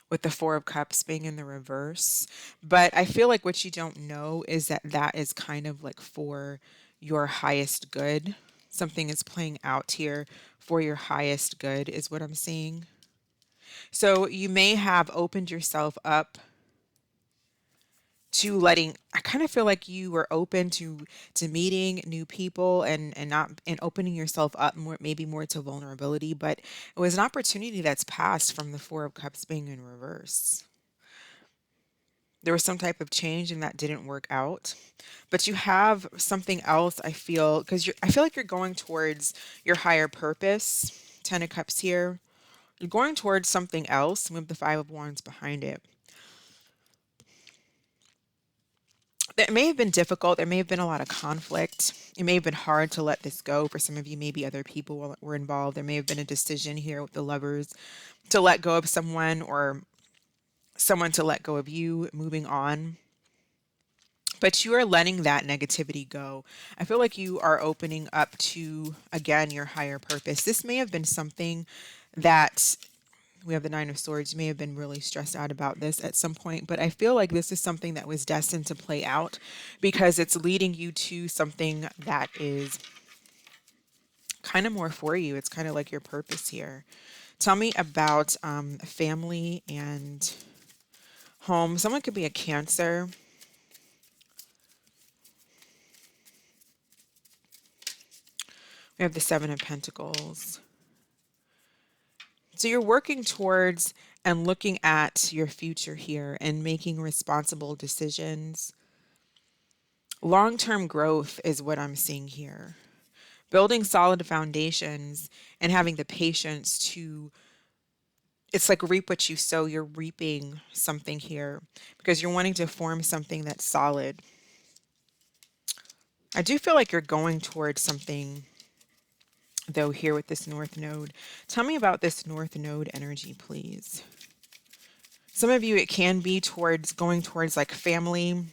with the Four of Cups being in the reverse. But I feel like what you don't know is that that is kind of like for your highest good. Something is playing out here for your highest good is what I'm seeing. So you may have opened yourself up to letting, I kind of feel like you were open to meeting new people and not and opening yourself up more, maybe more to vulnerability, but it was an opportunity that's passed from the Four of Cups being in reverse. There was some type of change and that didn't work out, but you have something else. I feel because I feel like you're going towards your higher purpose. 10 of Cups here. You're going towards something else with the 5 of Wands behind it. It may have been difficult. There may have been a lot of conflict. It may have been hard to let this go. For some of you, maybe other people were involved. There may have been a decision here with the Lovers to let go of someone or someone to let go of you, moving on. but you are letting that negativity go. I feel like you are opening up to, again, your higher purpose. This may have been something that we have the Nine of Swords. You may have been really stressed out about this at some point, but I feel like this is something that was destined to play out because it's leading you to something that is kind of more for you. It's kind of like your purpose here. Tell me about family and home. Someone could be a Cancer. We have the Seven of Pentacles. So you're working towards and looking at your future here and making responsible decisions. Long-term growth is what I'm seeing here. Building solid foundations and having the patience to, it's like reap what you sow. You're reaping something here because you're wanting to form something that's solid. I do feel like you're going towards something though here with this North Node. Tell me about this North Node energy, please. Some of you, it can be towards going towards like family,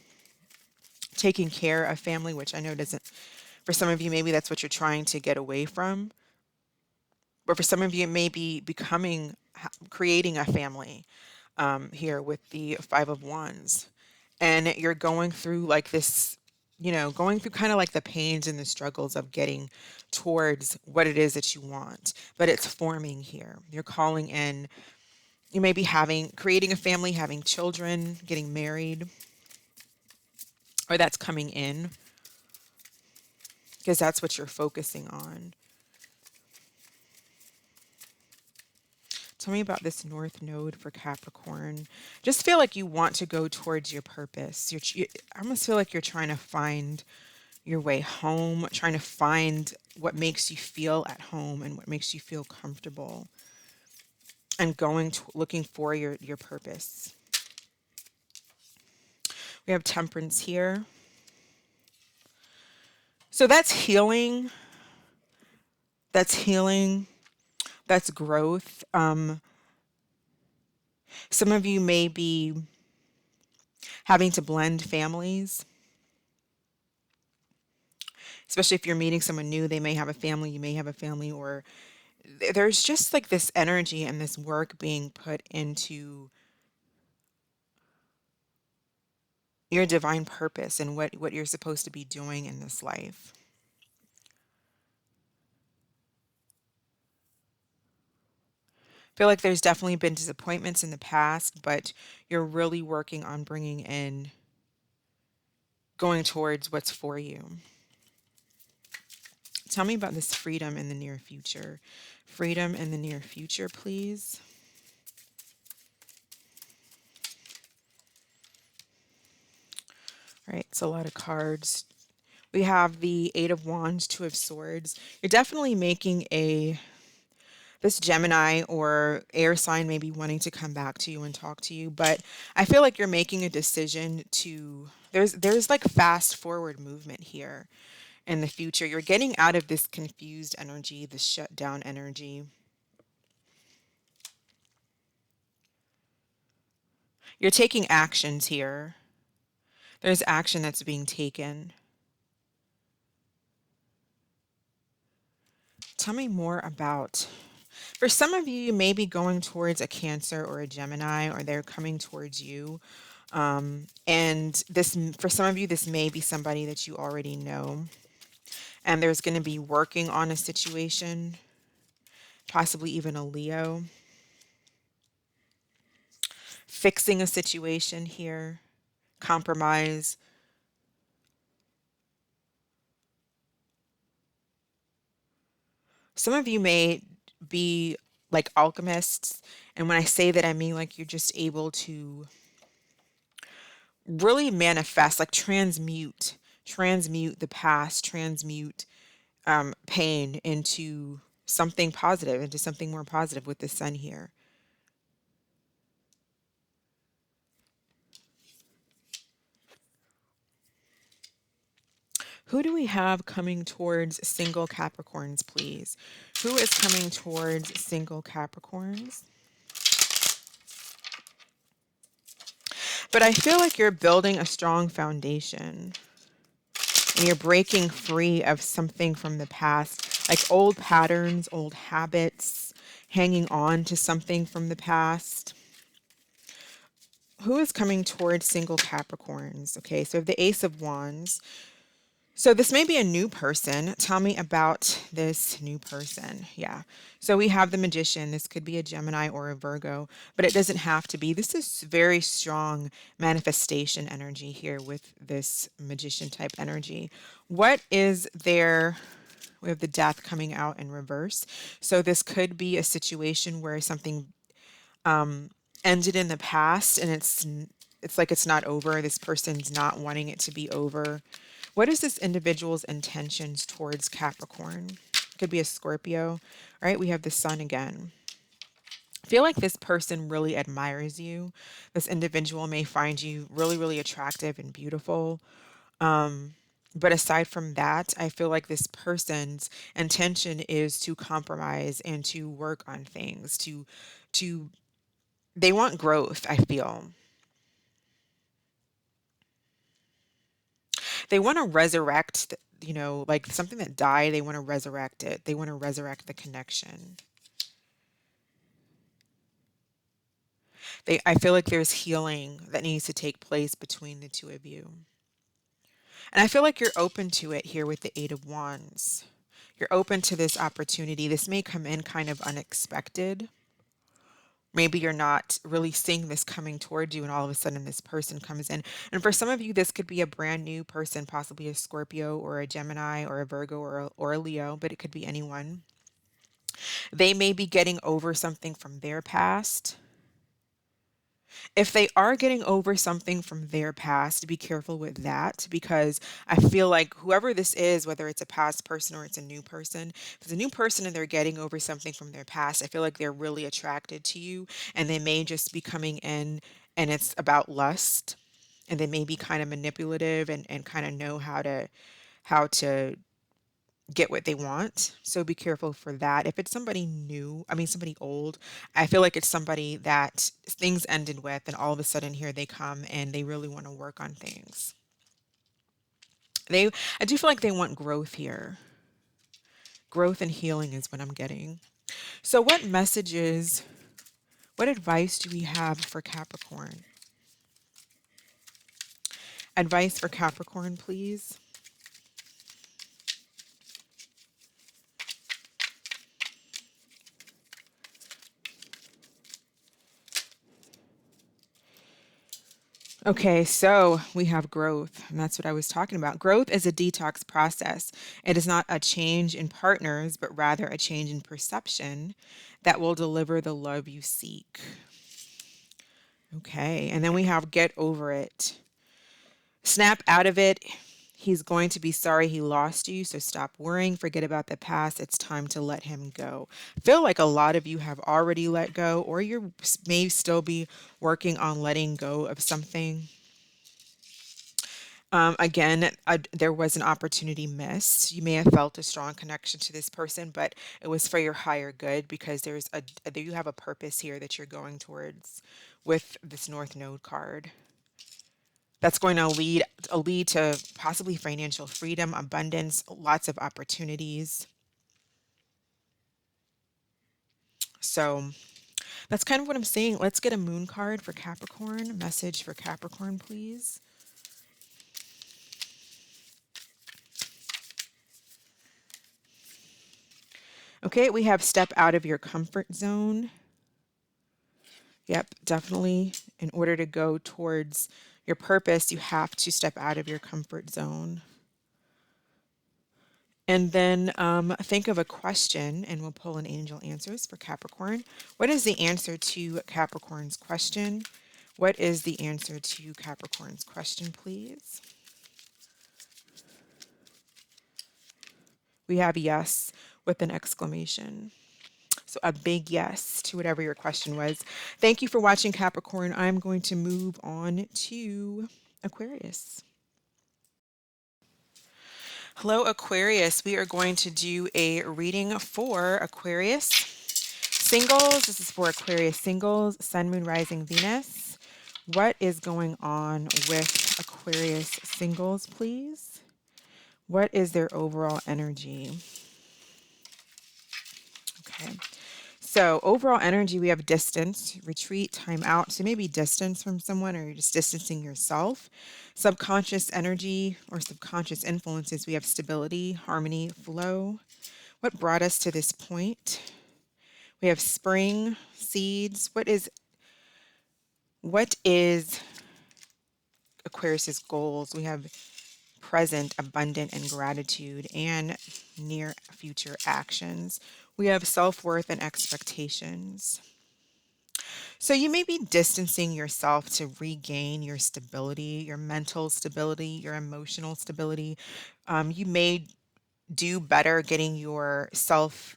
taking care of family, which I know doesn't, for some of you, maybe that's what you're trying to get away from. But for some of you, it may be becoming, creating a family here with the Five of Wands. And you're going through like this, you know, going through kind of like the pains and the struggles of getting towards what it is that you want. But it's forming here. You're calling in, you may be creating a family, having children, getting married, or that's coming in because that's what you're focusing on. Tell me about this North Node for Capricorn. Just feel like you want to go towards your purpose. I almost feel like you're trying to find your way home, trying to find what makes you feel at home and what makes you feel comfortable, and looking for your purpose. We have Temperance here. So that's healing. That's healing. That's growth. Some of you may be having to blend families, especially if you're meeting someone new. They may have a family, you may have a family, or there's just like this energy and this work being put into your divine purpose and what you're supposed to be doing in this life. Feel like there's definitely been disappointments in the past, but you're really working on bringing in, going towards what's for you. Tell me about this freedom in the near future. Freedom in the near future, please. All right, it's a lot of cards. We have the Eight of Wands, Two of Swords. You're definitely making this Gemini or air sign may be wanting to come back to you and talk to you, but I feel like you're making a decision to, there's like fast forward movement here in the future. You're getting out of this confused energy, this shut down energy. You're taking actions here. There's action that's being taken. Tell me more about, for some of you, you may be going towards a Cancer or a Gemini, or they're coming towards you. And this, for some of you, this may be somebody that you already know. And there's going to be working on a situation, possibly even a Leo. Fixing a situation here, compromise. Some of you may be like alchemists. And when I say that, I mean like you're just able to really manifest, like transmute the past, transmute pain into something positive, into something more positive with the Sun here. Who do we have coming towards single Capricorns, please? Who is coming towards single Capricorns? But I feel like you're building a strong foundation and you're breaking free of something from the past, like old patterns, old habits, hanging on to something from the past. Who is coming towards single Capricorns? Okay, so the Ace of Wands. So this may be a new person. Tell me about this new person. Yeah. So we have the Magician. This could be a Gemini or a Virgo, but it doesn't have to be. This is very strong manifestation energy here with this Magician type energy. What is their... We have the Death coming out in reverse. So this could be a situation where something ended in the past and it's like it's not over. This person's not wanting it to be over. What is this individual's intentions towards Capricorn? Could be a Scorpio. All right, we have the Sun again. I feel like this person really admires you. This individual may find you really, really attractive and beautiful. But aside from that, I feel like this person's intention is to compromise and to work on things, to they want growth, I feel. They want to resurrect, like something that died, they want to resurrect it. They want to resurrect the connection. I feel like there's healing that needs to take place between the two of you. And I feel like you're open to it here with the Eight of Wands. You're open to this opportunity. This may come in kind of unexpected. Maybe you're not really seeing this coming towards you, and all of a sudden this person comes in. And for some of you, this could be a brand new person, possibly a Scorpio or a Gemini or a Virgo or a Leo, but it could be anyone. They may be getting over something from their past. If they are getting over something from their past, be careful with that, because I feel like whoever this is, whether it's a past person or it's a new person, if it's a new person and they're getting over something from their past, I feel like they're really attracted to you and they may just be coming in and it's about lust, and they may be kind of manipulative and kind of know how to get what they want. So be careful for that. If it's somebody new, I mean somebody old, I feel like it's somebody that things ended with and all of a sudden here they come and they really want to work on things. I do feel like they want growth here. Growth and healing is what I'm getting. So what messages, what advice do we have for Capricorn? Advice for Capricorn, please. Okay, so we have growth, and that's what I was talking about. Growth is a detox process. It is not a change in partners, but rather a change in perception that will deliver the love you seek. Okay, and then we have get over it. Snap out of it. He's going to be sorry he lost you, so stop worrying. Forget about the past. It's time to let him go. I feel like a lot of you have already let go, or you may still be working on letting go of something. Again, there was an opportunity missed. You may have felt a strong connection to this person, but it was for your higher good, because you have a purpose here that you're going towards with this North Node card. That's going to lead to possibly financial freedom, abundance, lots of opportunities. So that's kind of what I'm saying. Let's get a moon card for Capricorn. Message for Capricorn, please. Okay, we have step out of your comfort zone. Yep, definitely. In order to go towards your purpose, you have to step out of your comfort zone. And then think of a question, and we'll pull an angel answers for Capricorn. What is the answer to Capricorn's question? What is the answer to Capricorn's question, please? We have yes with an exclamation. So a big yes to whatever your question was. Thank you for watching, Capricorn. I'm going to move on to Aquarius. Hello, Aquarius. We are going to do a reading for Aquarius singles. This is for Aquarius singles, Sun, Moon, Rising, Venus. What is going on with Aquarius singles, please? What is their overall energy? Okay. So overall energy, we have distance, retreat, time out. So maybe distance from someone, or you're just distancing yourself. Subconscious energy or subconscious influences, we have stability, harmony, flow. What brought us to this point? We have spring, seeds. What is Aquarius's goals? We have present, abundant, and gratitude, and near future actions. We have self-worth and expectations. So you may be distancing yourself to regain your stability, your mental stability, your emotional stability. You may do better getting yourself,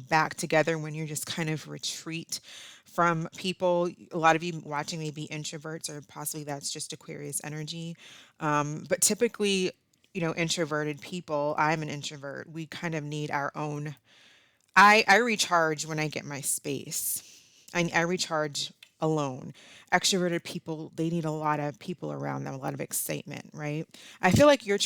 back together when you're just kind of retreat from people. A lot of you watching may be introverts, or possibly that's just Aquarius energy. But typically, introverted people, I'm an introvert. We kind of need our own. I recharge when I get my space. I recharge alone. Extroverted people, they need a lot of people around them, a lot of excitement, right? I feel like you're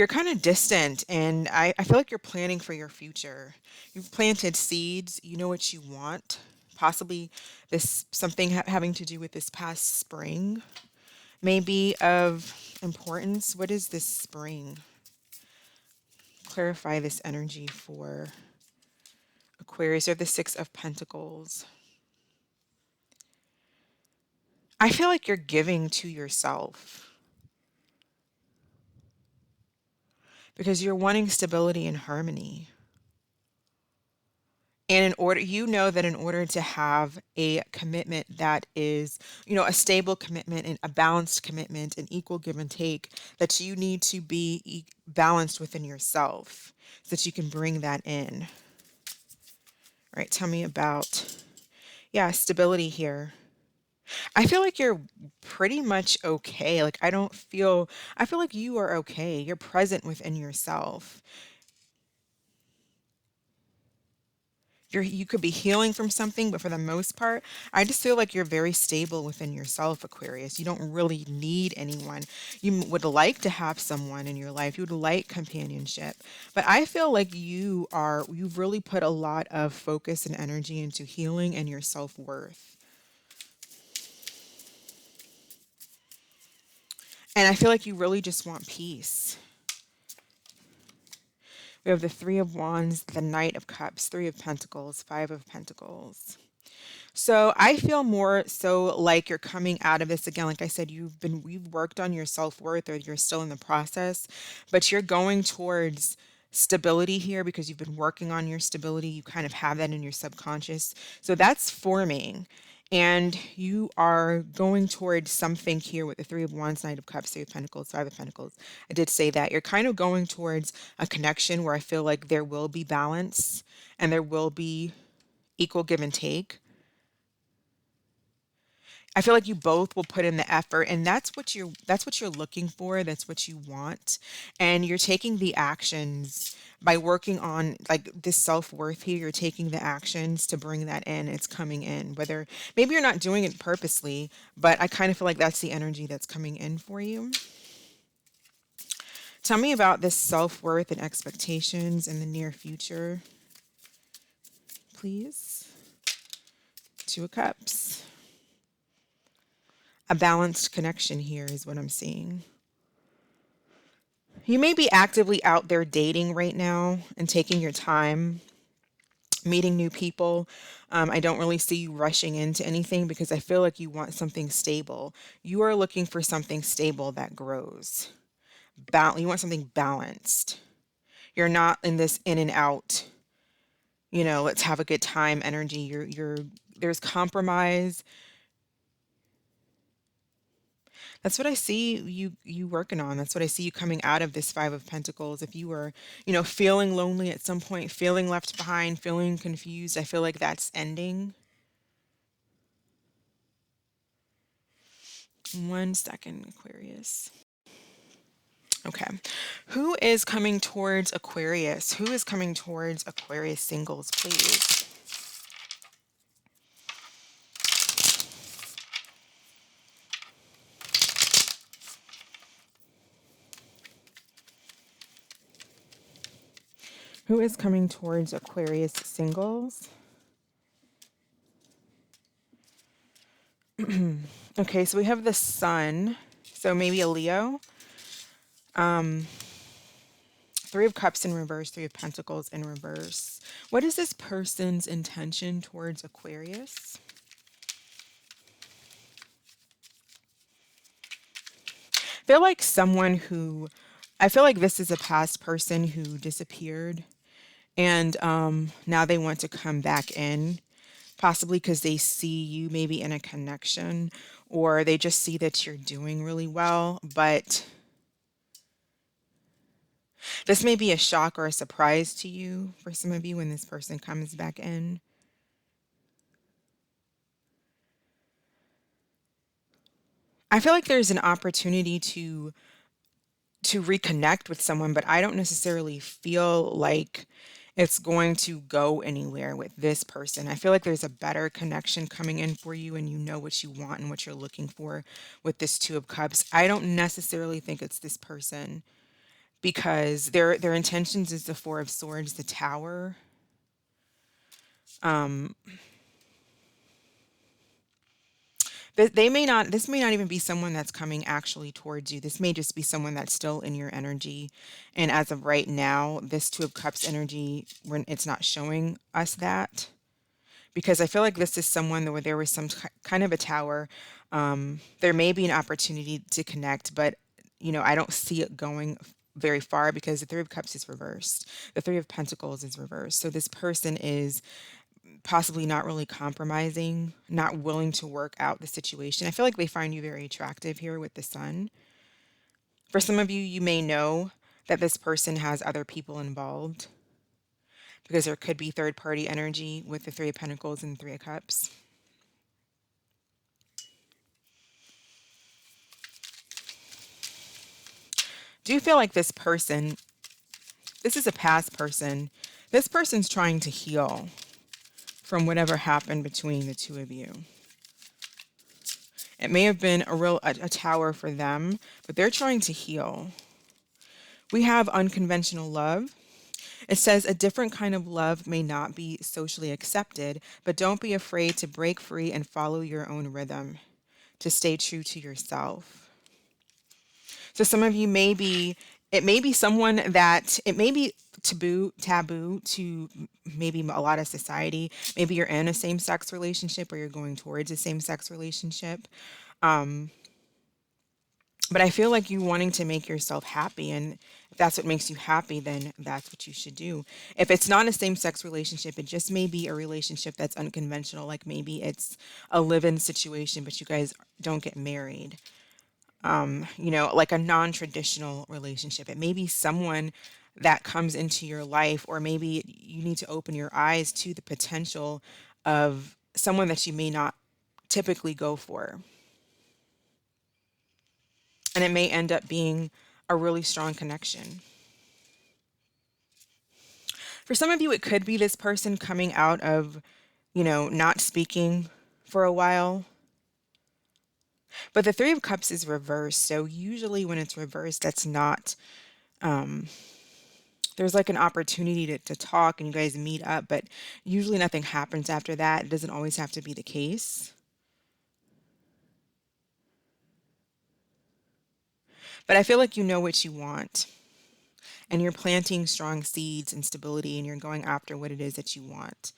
kind of distant, and I feel like you're planning for your future. You've planted seeds, you know what you want. Possibly this something having to do with this past spring may be of importance. What is this spring? Clarify this energy for Aquarius, or the Six of Pentacles. I feel like you're giving to yourself because you're wanting stability and harmony. And you know that in order to have a commitment that is, a stable commitment and a balanced commitment, an equal give and take, that you need to be balanced within yourself so that you can bring that in. All right, tell me about, yeah, stability here. I feel like you're pretty much okay. Like, I feel like you are okay. You're present within yourself. You could be healing from something, but for the most part, I just feel like you're very stable within yourself, Aquarius. You don't really need anyone. Would like to have someone in your life. You would like companionship. But I feel like you've really put a lot of focus and energy into healing and your self-worth. And I feel like you really just want peace. We have the Three of Wands, the Knight of Cups, Three of Pentacles, Five of Pentacles. So I feel more so like you're coming out of this again. Like I said, you've worked on your self-worth, or you're still in the process, but you're going towards stability here because you've been working on your stability. You kind of have that in your subconscious. So that's forming. And you are going towards something here with the Three of Wands, Knight of Cups, Three of Pentacles, Five of Pentacles. I did say that. You're kind of going towards a connection where I feel like there will be balance and there will be equal give and take. I feel like you both will put in the effort, and that's what you're looking for, that's what you want. And you're taking the actions by working on like this self-worth here. You're taking the actions to bring that in. It's coming in. Whether maybe you're not doing it purposely, but I kind of feel like that's the energy that's coming in for you. Tell me about this self-worth and expectations in the near future, please. Two of Cups. A balanced connection here is what I'm seeing. You may be actively out there dating right now and taking your time, meeting new people. I don't really see you rushing into anything because I feel like you want something stable. You are looking for something stable that grows. You want something balanced. You're not in this in and out, let's have a good time energy. There's compromise. That's what I see you working on. That's what I see you coming out of this Five of Pentacles. If you were, feeling lonely at some point, feeling left behind, feeling confused, I feel like that's ending. One second, Aquarius. Okay. Who is coming towards Aquarius? Who is coming towards Aquarius singles, please? Who is coming towards Aquarius singles? Okay, so we have the Sun. So maybe a Leo. Three of Cups in reverse, Three of Pentacles in reverse. What is this person's intention towards Aquarius? I feel like this is a past person who disappeared, and now they want to come back in, possibly because they see you maybe in a connection, or they just see that you're doing really well, but this may be a shock or a surprise to you for some of you when this person comes back in. I feel like there's an opportunity to reconnect with someone, but I don't necessarily feel like it's going to go anywhere with this person. I feel like there's a better connection coming in for you, and you know what you want and what you're looking for with this Two of Cups. I don't necessarily think it's this person because their intentions is the Four of Swords, the Tower. Um, this may not even be someone that's coming actually towards you. This may just be someone that's still in your energy. And as of right now, this Two of Cups energy, when it's not showing us that, because I feel like this is someone where there was some kind of a tower. There may be an opportunity to connect, but I don't see it going very far because the Three of Cups is reversed. The Three of Pentacles is reversed. So this person is possibly not really compromising, not willing to work out the situation. I feel like they find you very attractive here with the Sun. For some of you, you may know that this person has other people involved because there could be third party energy with the Three of Pentacles and the Three of Cups. Do you feel like this is a past person? This person's trying to heal from whatever happened between the two of you. It may have been a tower for them, but they're trying to heal. We have unconventional love. It says a different kind of love may not be socially accepted, but don't be afraid to break free and follow your own rhythm, to stay true to yourself. So some of you it may be someone that it may be taboo to maybe a lot of society. Maybe you're in a same-sex relationship or you're going towards a same-sex relationship. But I feel like you wanting to make yourself happy, and if that's what makes you happy, then that's what you should do. If it's not a same-sex relationship, it just may be a relationship that's unconventional, like maybe it's a live-in situation, but you guys don't get married. Like a non-traditional relationship. It may be someone that comes into your life, or maybe you need to open your eyes to the potential of someone that you may not typically go for. And it may end up being a really strong connection. For some of you, it could be this person coming out of, not speaking for a while. But the Three of Cups is reversed. So usually when it's reversed, that's not, there's like an opportunity to talk and you guys meet up, but usually nothing happens after that. It doesn't always have to be the case. But I feel like you know what you want. And you're planting strong seeds and stability, and you're going after what it is that you want.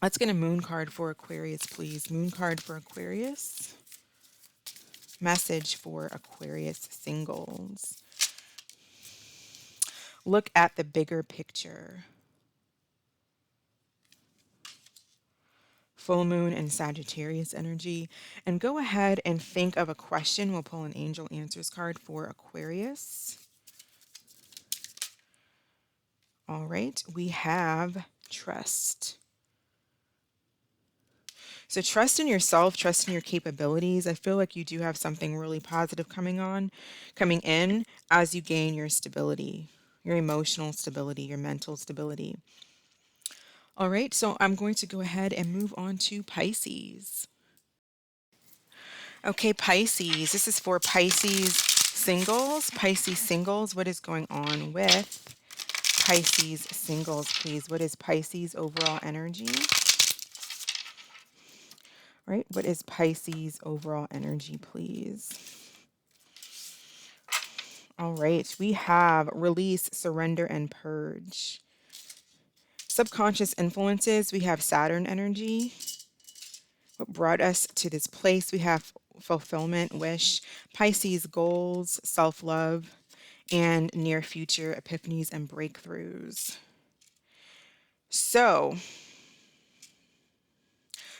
Let's get a moon card for Aquarius, please. Moon card for Aquarius. Message for Aquarius singles. Look at the bigger picture. Full moon and Sagittarius energy. And go ahead and think of a question. We'll pull an angel answers card for Aquarius. All right, we have trust. So trust in yourself, trust in your capabilities. I feel like you do have something really positive coming in as you gain your stability, your emotional stability, your mental stability. All right, so I'm going to go ahead and move on to Pisces. Okay, Pisces. This is for Pisces singles. Pisces singles, what is going on with Pisces singles, please? What is Pisces overall energy? Right? What is Pisces overall energy, please? All right. We have release, surrender, and purge. Subconscious influences, we have Saturn energy. What brought us to this place? We have fulfillment, wish, Pisces goals, self-love, and near future epiphanies and breakthroughs. So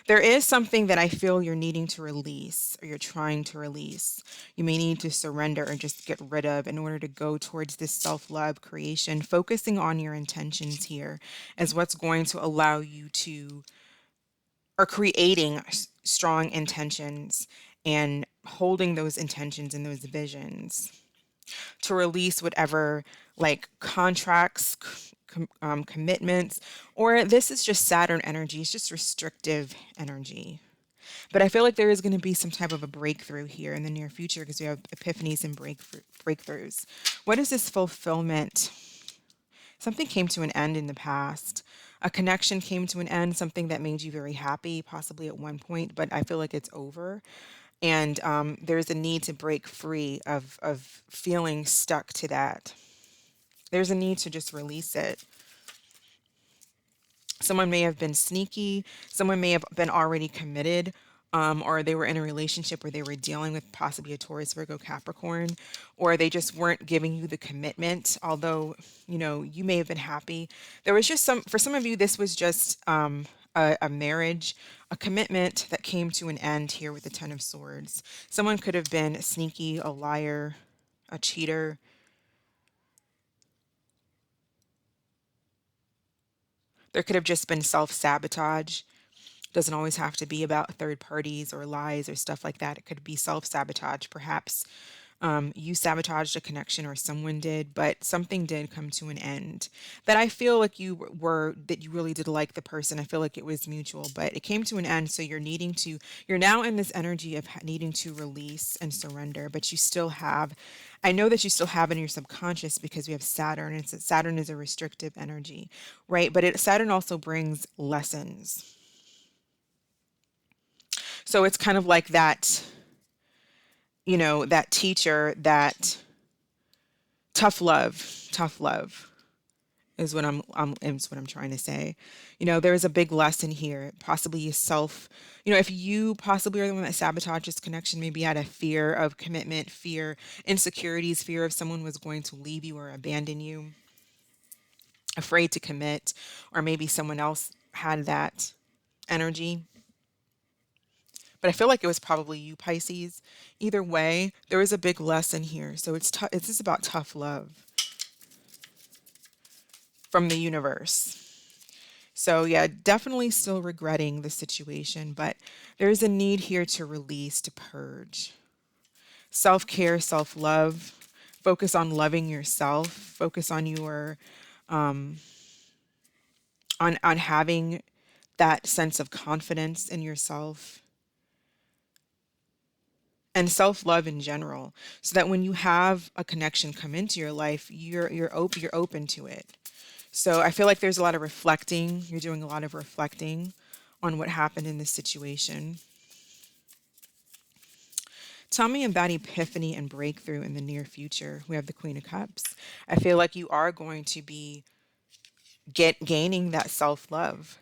there is something that I feel you're needing to release, or you're trying to release. You may need to surrender or just get rid of in order to go towards this self-love creation. Focusing on your intentions here is what's going to allow you to, or creating strong intentions and holding those intentions and those visions to release whatever like contracts, commitments, or this is just Saturn energy. It's just restrictive energy. But I feel like there is going to be some type of a breakthrough here in the near future because we have epiphanies and breakthroughs. What is this fulfillment? Something came to an end in the past. A connection came to an end, something that made you very happy, possibly at one point, but I feel like it's over. And there's a need to break free of feeling stuck to that. There's a need to just release it. Someone may have been sneaky. Someone may have been already committed, or they were in a relationship where they were dealing with possibly a Taurus, Virgo, Capricorn, or they just weren't giving you the commitment. Although, you may have been happy. There was just for some of you, this was just a marriage, a commitment that came to an end here with the Ten of Swords. Someone could have been sneaky, a liar, a cheater. There could have just been self-sabotage. Doesn't always have to be about third parties or lies or stuff like that. It could be self-sabotage. Perhaps you sabotaged a connection or someone did, but something did come to an end that I feel like that you really did like the person. I feel like it was mutual, but it came to an end. So you're now in this energy of needing to release and surrender, but I know that you still have it in your subconscious because we have Saturn, and Saturn is a restrictive energy, right? But Saturn also brings lessons. So it's kind of like that, that teacher, that tough love is is what I'm trying to say. There's a big lesson here, possibly yourself. If you possibly are the one that sabotages connection, maybe had a fear of commitment, fear, insecurities, fear of someone was going to leave you or abandon you, afraid to commit, or maybe someone else had that energy. But I feel like it was probably you, Pisces. Either way, there is a big lesson here. So it's just about tough love from the universe. So yeah, definitely still regretting the situation, but there is a need here to release, to purge. Self-care, self-love. Focus on loving yourself. Focus on your on having that sense of confidence in yourself and self-love in general, so that when you have a connection come into your life, you're open to it. So I feel like there's a lot of reflecting. You're doing a lot of reflecting on what happened in this situation. Tell me about epiphany and breakthrough in the near future. We have the Queen of Cups. I feel like you are going to be gaining that self-love.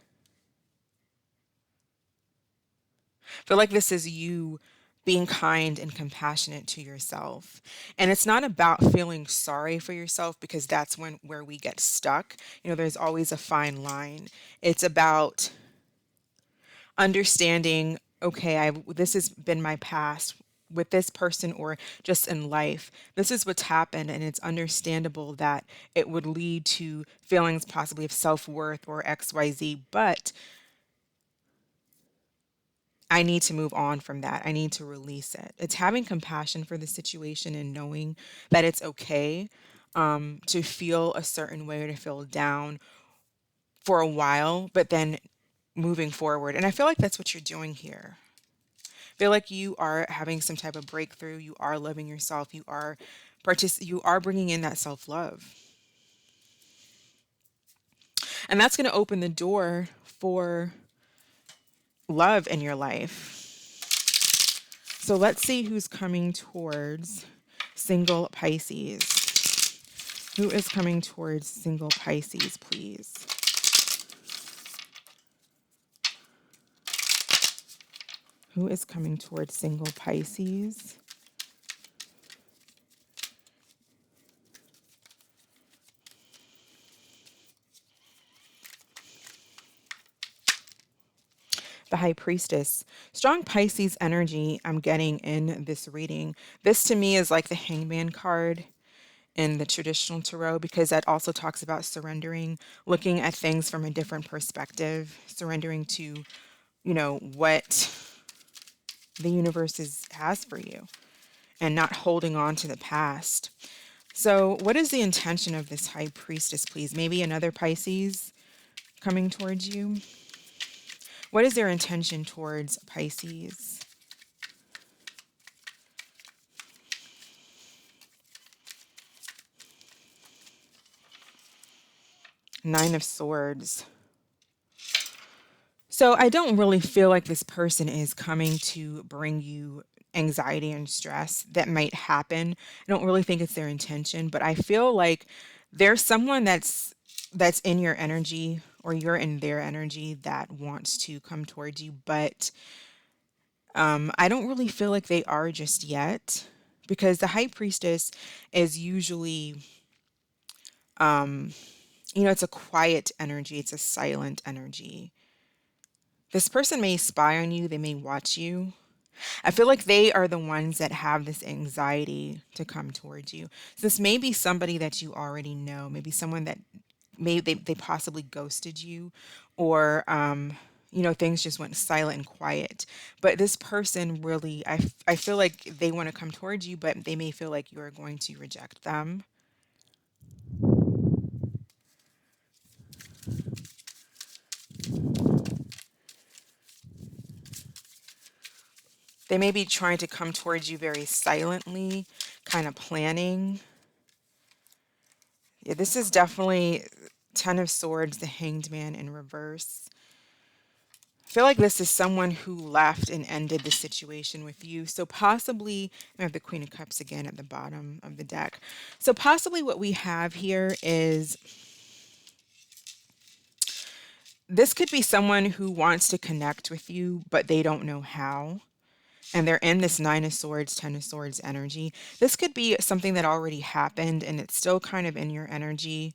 I feel like this is you being kind and compassionate to yourself. And it's not about feeling sorry for yourself, because that's where we get stuck. There's always a fine line. It's about understanding, okay, this has been my past with this person or just in life. This is what's happened, and it's understandable that it would lead to feelings possibly of self-worth or XYZ, but I need to move on from that. I need to release it. It's having compassion for the situation and knowing that it's okay to feel a certain way or to feel down for a while, but then moving forward. And I feel like that's what you're doing here. I feel like you are having some type of breakthrough. You are loving yourself. You are bringing in that self-love. And that's going to open the door for love in your life. So let's see who's coming towards single Pisces. Who is coming towards single Pisces, please? Who is coming towards single Pisces? The High Priestess. Strong Pisces energy I'm getting in this reading. This to me is like the Hangman card in the traditional tarot, because that also talks about surrendering, looking at things from a different perspective, surrendering to, what the has for you, and not holding on to the past. So what is the intention of this High Priestess, please? Maybe another Pisces coming towards you. What is their intention towards Pisces? Nine of Swords. So I don't really feel like this person is coming to bring you anxiety and stress that might happen. I don't really think it's their intention, but I feel like there's someone that's in your energy, or you're in their energy, that wants to come towards you, but I don't really feel like they are just yet, because the High Priestess is usually, it's a quiet energy. It's a silent energy. This person may spy on you. They may watch you. I feel like they are the ones that have this anxiety to come towards you. So this may be somebody that you already know, maybe someone that they possibly ghosted you, or things just went silent and quiet. But this person really, I feel like they want to come towards you, but they may feel like you're going to reject them. They may be trying to come towards you very silently, kind of planning. Yeah, this is definitely Ten of Swords, the Hanged Man in reverse. I feel like this is someone who left and ended the situation with you. So possibly, I have the Queen of Cups again at the bottom of the deck. So possibly what we have here is, this could be someone who wants to connect with you, but they don't know how. And they're in this Nine of Swords, Ten of Swords energy. This could be something that already happened and it's still kind of in your energy.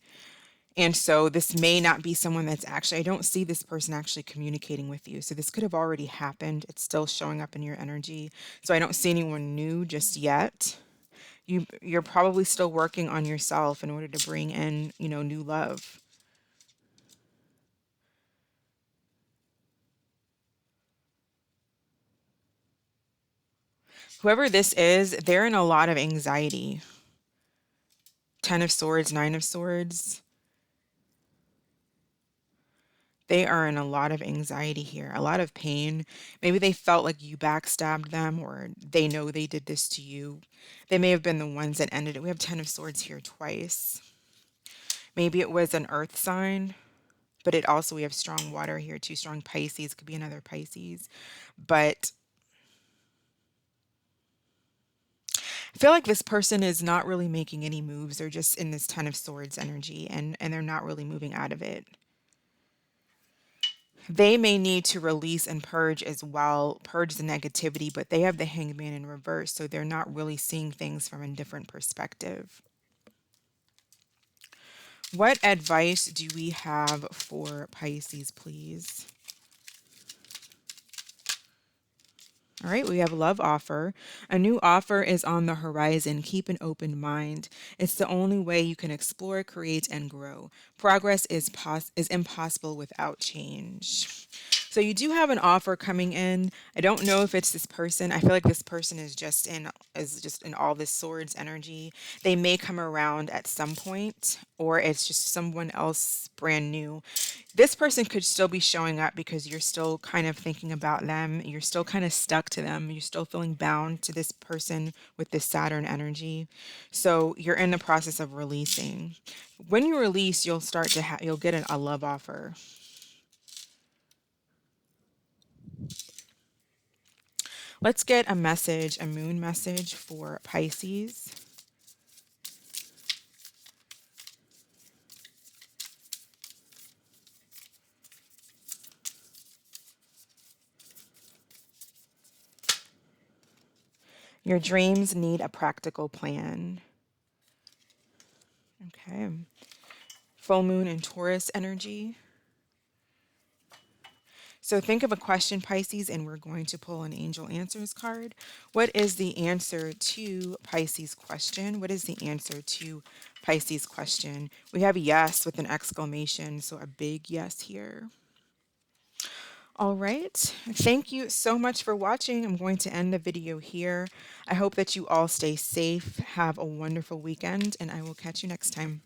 And so this may not be someone that's actually, I don't see this person actually communicating with you. So this could have already happened. It's still showing up in your energy. So I don't see anyone new just yet. You're probably still working on yourself in order to bring in, new love. Whoever this is, they're in a lot of anxiety. Ten of Swords, Nine of Swords. They are in a lot of anxiety here, a lot of pain. Maybe they felt like you backstabbed them, or they know they did this to you. They may have been the ones that ended it. We have Ten of Swords here twice. Maybe it was an earth sign, but it also, we have strong water here too. Strong Pisces, could be another Pisces. But I feel like this person is not really making any moves. They're just in this Ten of Swords energy, and they're not really moving out of it. They may need to release and purge as well, purge the negativity, but they have the Hangman in reverse, so they're not really seeing things from a different perspective. What advice do we have for Pisces, please? All right, we have love offer. A new offer is on the horizon. Keep an open mind. It's the only way you can explore, create, and grow. Progress is impossible without change. So you do have an offer coming in. I don't know if it's this person. I feel like this person is just in all this swords energy. They may come around at some point, or it's just someone else brand new. This person could still be showing up because you're still kind of thinking about them. You're still kind of stuck to them. You're still feeling bound to this person with this Saturn energy. So you're in the process of releasing. When you release, you'll start to you'll get a love offer. Let's get a message, a moon message for Pisces. Your dreams need a practical plan. Okay. Full moon and Taurus energy. So think of a question, Pisces, and we're going to pull an angel answers card. What is the answer to Pisces question? What is the answer to Pisces question? We have yes with an exclamation, so a big yes here. All right. Thank you so much for watching. I'm going to end the video here. I hope that you all stay safe, have a wonderful weekend, and I will catch you next time.